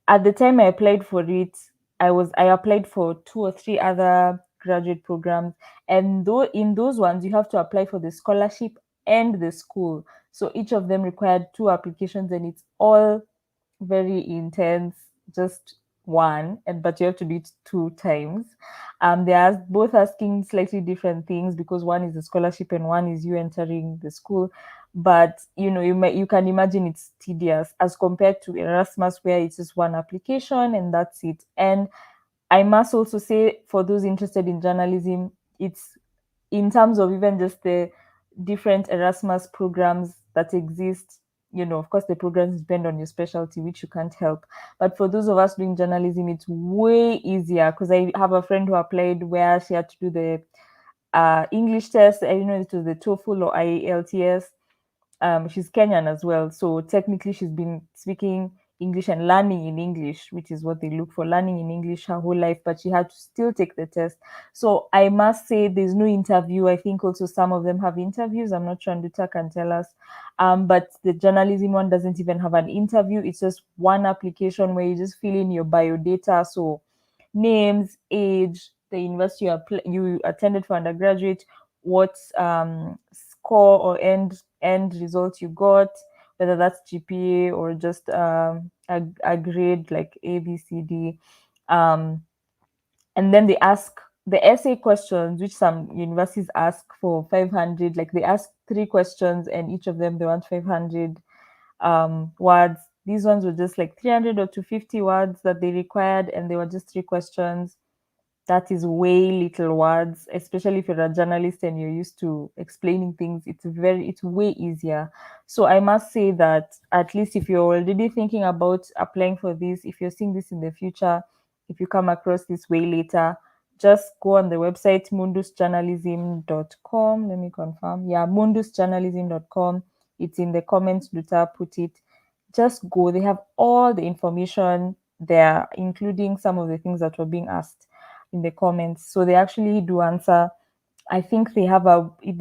At the time I applied for it, I applied for two or three other graduate programs, and though in those ones you have to apply for the scholarship and the school. So each of them required two applications, and it's all very intense. Just one, and but you have to do it two times. They are both asking slightly different things because one is a scholarship and one is you entering the school. But you can imagine it's tedious as compared to Erasmus, where it's just one application and that's it. And I must also say, for those interested in journalism, it's in terms of even just the different Erasmus programs that exist. Of course, the programs depend on your specialty, which you can't help. But for those of us doing journalism, it's way easier because I have a friend who applied where she had to do the English test. I don't know if it was the TOEFL or IELTS. She's Kenyan as well, so technically she's been speaking English and learning in English, which is what they look for, learning in English her whole life, but she had to still take the test. So I must say there's no interview. I think also some of them have interviews. I'm not sure Nduta can tell us. But the journalism one doesn't even have an interview. It's just one application where you just fill in your biodata. So names, age, the university you attended for undergraduate, what score or end result you got, whether that's GPA or just a grade like A, B, C, D. And then they ask the essay questions, which some universities ask for 500. Like they ask three questions, and each of them they want 500 words. These ones were just like 300 or 250 words that they required, and they were just three questions. That is way little words, especially if you're a journalist and you're used to explaining things. It's way easier. So I must say that at least if you're already thinking about applying for this, if you're seeing this in the future, if you come across this way later, just go on the website mundusjournalism.com. Let me confirm. Yeah, mundusjournalism.com. It's in the comments. Luta put it. Just go. They have all the information there, including some of the things that were being asked in the comments. So they actually do answer. I think they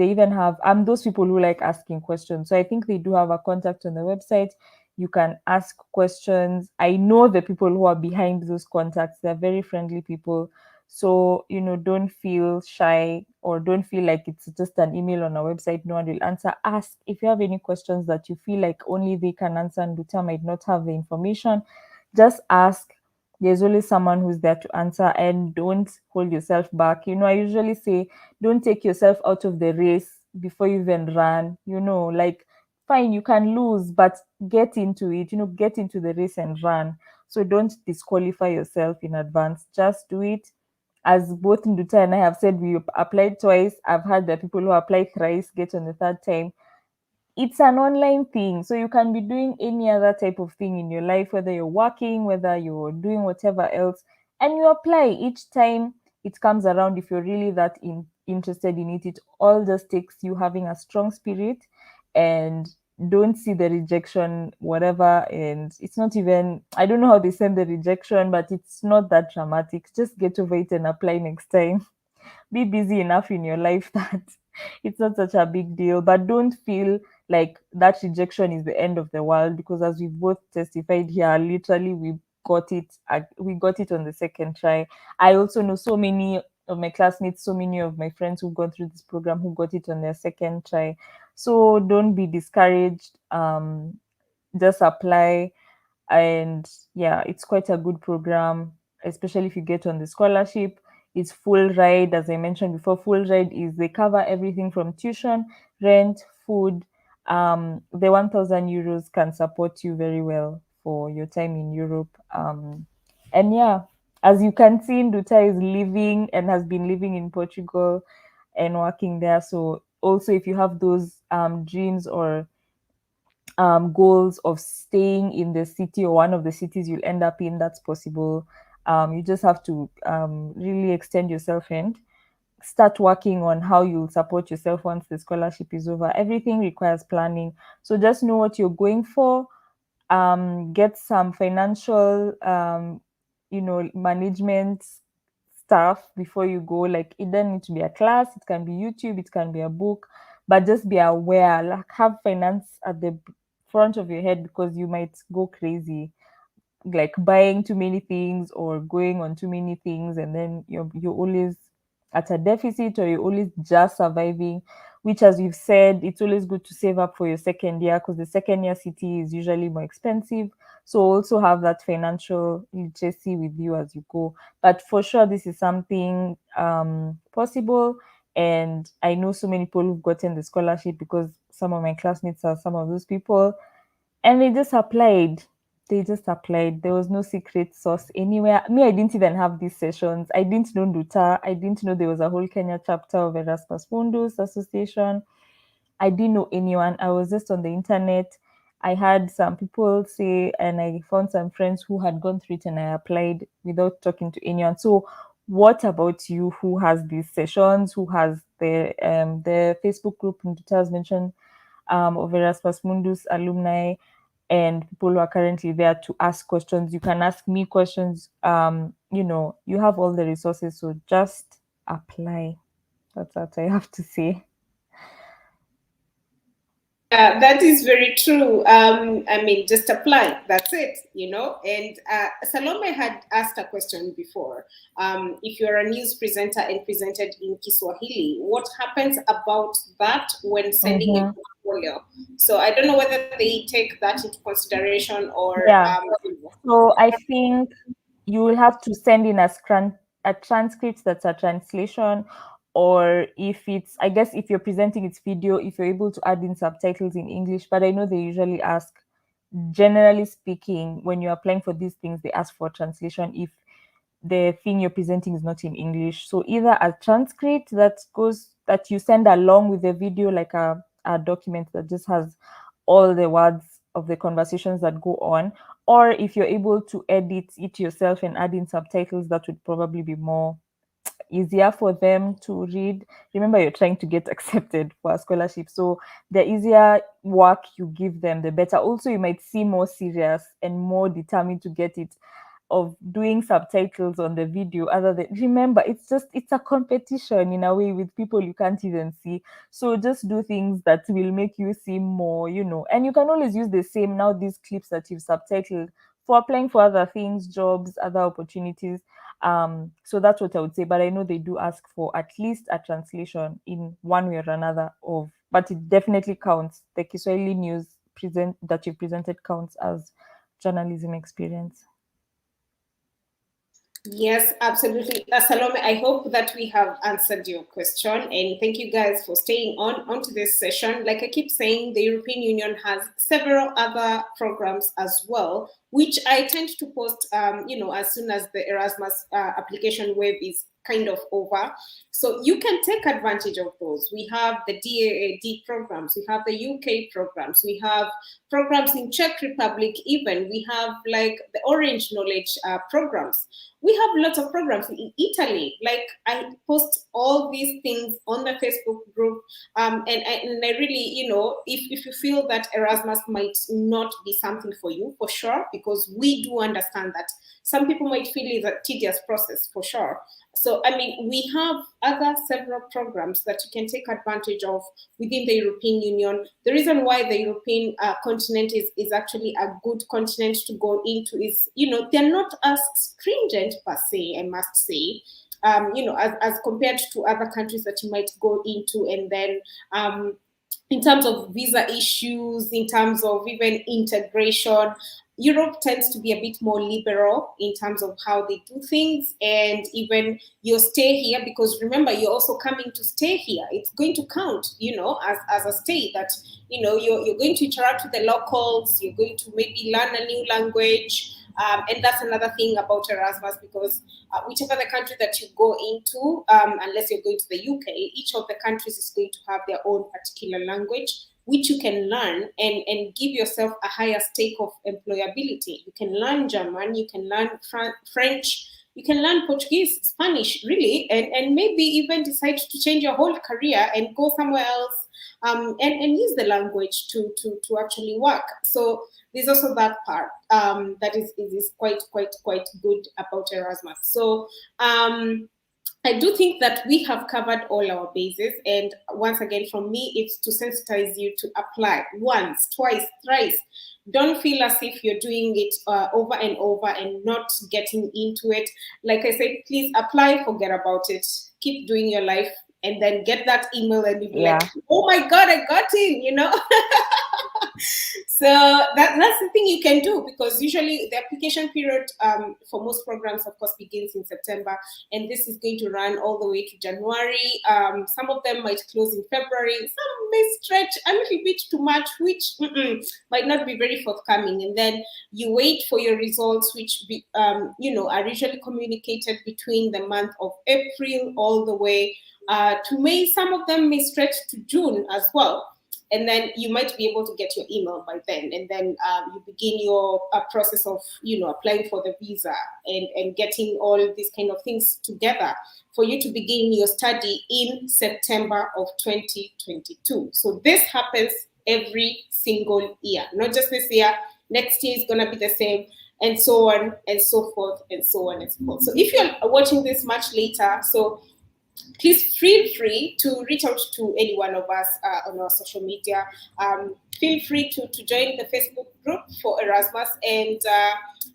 even have, those people who like asking questions. So I think they do have a contact on the website. You can ask questions. I know the people who are behind those contacts, they're very friendly people. So, don't feel shy or don't feel like it's just an email on a website. No one will answer. Ask if you have any questions that you feel like only they can answer and Luta might not have the information. Just ask. There's always someone who's there to answer, and don't hold yourself back. I usually say don't take yourself out of the race before you even run. Like, fine, you can lose, but get into it. Get into the race and run. So don't disqualify yourself in advance. Just do it. As both Nduta and I have said, we applied twice. I've heard that people who apply thrice get on the third time. It's an online thing, so you can be doing any other type of thing in your life, whether you're working, whether you're doing whatever else, and you apply each time it comes around. If you're really that interested in it, it all just takes you having a strong spirit, and don't see the rejection whatever. And it's not even, I don't know how they send the rejection, but it's not that dramatic. Just get over it and apply next time. Be busy enough in your life that it's not such a big deal. But don't feel like that rejection is the end of the world, because as we both testified here, literally we got it on the second try. I also know so many of my classmates, so many of my friends who've gone through this program who got it on their second try. So don't be discouraged. Just apply. And yeah, it's quite a good program. especially if you get on the scholarship. It's full ride, as I mentioned before. Full ride is they cover everything from tuition, rent, food. The 1,000 euros can support you very well for your time in Europe. And yeah, as you can see, Nduta is living and has been living in Portugal and working there. So also, if you have those dreams or goals of staying in the city or one of the cities you'll end up in, that's possible. You just have to really extend yourself and start working on how you'll support yourself once the scholarship is over. Everything requires planning. So just know what you're going for. Get some financial, management stuff before you go. Like, it doesn't need to be a class, it can be YouTube, it can be a book, but just be aware, like have finance at the front of your head, because you might go crazy, like buying too many things or going on too many things, and then you're always at a deficit, or you're always just surviving. Which, as you've said, it's always good to save up for your second year, because the second year city is usually more expensive. So also have that financial literacy with you as you go. But for sure, this is something possible. And I know so many people who've gotten the scholarship, because some of my classmates are some of those people, and they just applied. There was no secret sauce anywhere. Me, I didn't even have these sessions. I didn't know Nduta. I didn't know there was a whole Kenya chapter of Erasmus Mundus Association. I didn't know anyone. I was just on the internet. I had some people say, and I found some friends who had gone through it, and I applied without talking to anyone. So what about you, who has these sessions, who has the Facebook group Nduta has mentioned, of Erasmus Mundus alumni, and people who are currently there to ask questions? You can ask me questions. You have all the resources, so just apply. That's what I have to say. Yeah, that is very true. I mean, just apply. That's it, And Salome had asked a question before. If you're a news presenter and presented in Kiswahili, what happens about that when sending a Mhm. portfolio? So I don't know whether they take that into consideration or. Yeah. So I think you will have to send in a transcript that's a translation, or if it's, I guess, if you're presenting its video, if you're able to add in subtitles in English. But I know they usually ask, generally speaking, when you're applying for these things, they ask for translation if the thing you're presenting is not in English. So either a transcript that you send along with the video, like a document that just has all the words of the conversations that go on, or if you're able to edit it yourself and add in subtitles, that would probably be more easier for them to read. Remember, you're trying to get accepted for a scholarship, so the easier work you give them, the better. Also, you might seem more serious and more determined to get it, of doing subtitles on the video. Other than, remember, it's a competition in a way with people you can't even see. So just do things that will make you seem more, and you can always use the same, now these clips that you've subtitled, for applying for other things, jobs, other opportunities. So that's what I would say. But I know they do ask for at least a translation in one way or another of, but it definitely counts. The Kiswahili news that you presented counts as journalism experience. Yes, absolutely. Salome, I hope that we have answered your question, and thank you guys for staying onto this session. Like I keep saying, the European Union has several other programs as well, which I tend to post, as soon as the Erasmus application wave is kind of over. So you can take advantage of those. We have the DAAD programs, we have the UK programs, we have programs in Czech Republic, even we have like the Orange Knowledge programs. We have lots of programs in Italy. Like I post all these things on the Facebook group, and I really, if you feel that Erasmus might not be something for you, for sure, because we do understand that some people might feel it's a tedious process, for sure. So, I mean, we have other several programs that you can take advantage of within the European Union. The reason why the European continent is actually a good continent to go into is, they're not as stringent per se, I must say. As compared to other countries that you might go into, and then in terms of visa issues, in terms of even integration, Europe tends to be a bit more liberal in terms of how they do things, and even your stay here, because remember, you're also coming to stay here. It's going to count, as a stay, that, you're going to interact with the locals, you're going to maybe learn a new language. And that's another thing about Erasmus, because whichever the country that you go into, unless you're going to the UK, each of the countries is going to have their own particular language, which you can learn and give yourself a higher stake of employability. You can learn German, you can learn French, you can learn Portuguese, Spanish, really, and maybe even decide to change your whole career and go somewhere else, and use the language to actually work. So there's also that part that is quite good about Erasmus. So I do think that we have covered all our bases. And once again, from me, it's to sensitize you to apply once, twice, thrice. Don't feel as if you're doing it over and over and not getting into it. Like I said, please apply, forget about it. Keep doing your life, and then get that email and be like, oh my God, I got in, So that's the thing you can do, because usually the application period for most programs, of course, begins in September, and this is going to run all the way to January. Some of them might close in February. Some may stretch a little bit too much, which might not be very forthcoming. And then you wait for your results, which are usually communicated between the month of April all the way to May. Some of them may stretch to June as well. And then you might be able to get your email by then. And then you begin your process of, applying for the visa and getting all these kind of things together for you to begin your study in September of 2022. So this happens every single year, not just this year. Next year is going to be the same, and so on and so forth, and so on and so forth. So if you're watching this much later, so please feel free to reach out to any one of us on our social media. Feel free to join the Facebook group for Erasmus, and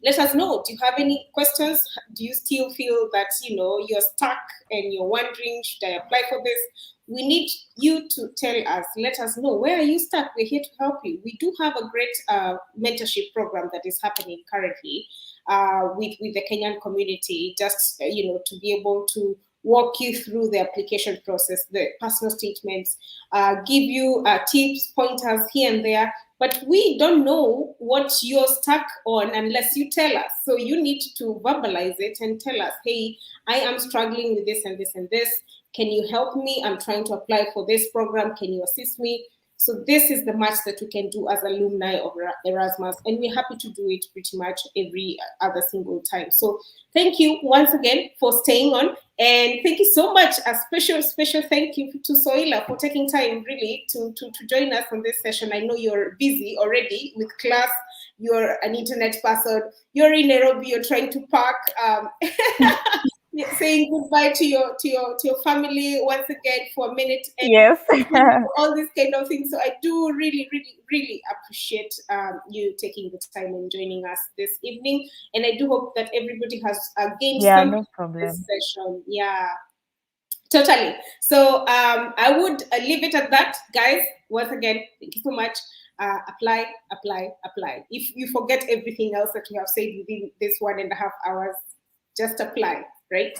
let us know. Do you have any questions? Do you still feel that you're stuck and you're wondering, should I apply for this? We need you to tell us. Let us know, where are you stuck? We're here to help you. We do have a great mentorship program that is happening currently with the Kenyan community, just to be able to walk you through the application process, the personal statements, give you tips, pointers here and there. But we don't know what you're stuck on unless you tell us. So you need to verbalize it and tell us, hey, I am struggling with this and this and this. Can you help me? I'm trying to apply for this program. Can you assist me? So this is the much that we can do as alumni of Erasmus, and we're happy to do it pretty much every other single time. So thank you once again for staying on, and thank you so much. A special thank you to Soila for taking time really to join us on this session. I know you're busy already with class. You're an internet person. You're in Nairobi. You're trying to park. Saying goodbye to your family once again for a minute. And yes. all these kind of things. So I do really appreciate you taking the time and joining us this evening. And I do hope that everybody has gained something from this session. Yeah, totally. So I would leave it at that, guys. Once again, thank you so much. Apply. If you forget everything else that we have said within this 1.5 hours, just apply. Right?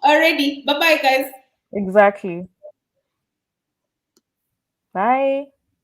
Alrighty. Bye-bye, guys. Exactly. Bye.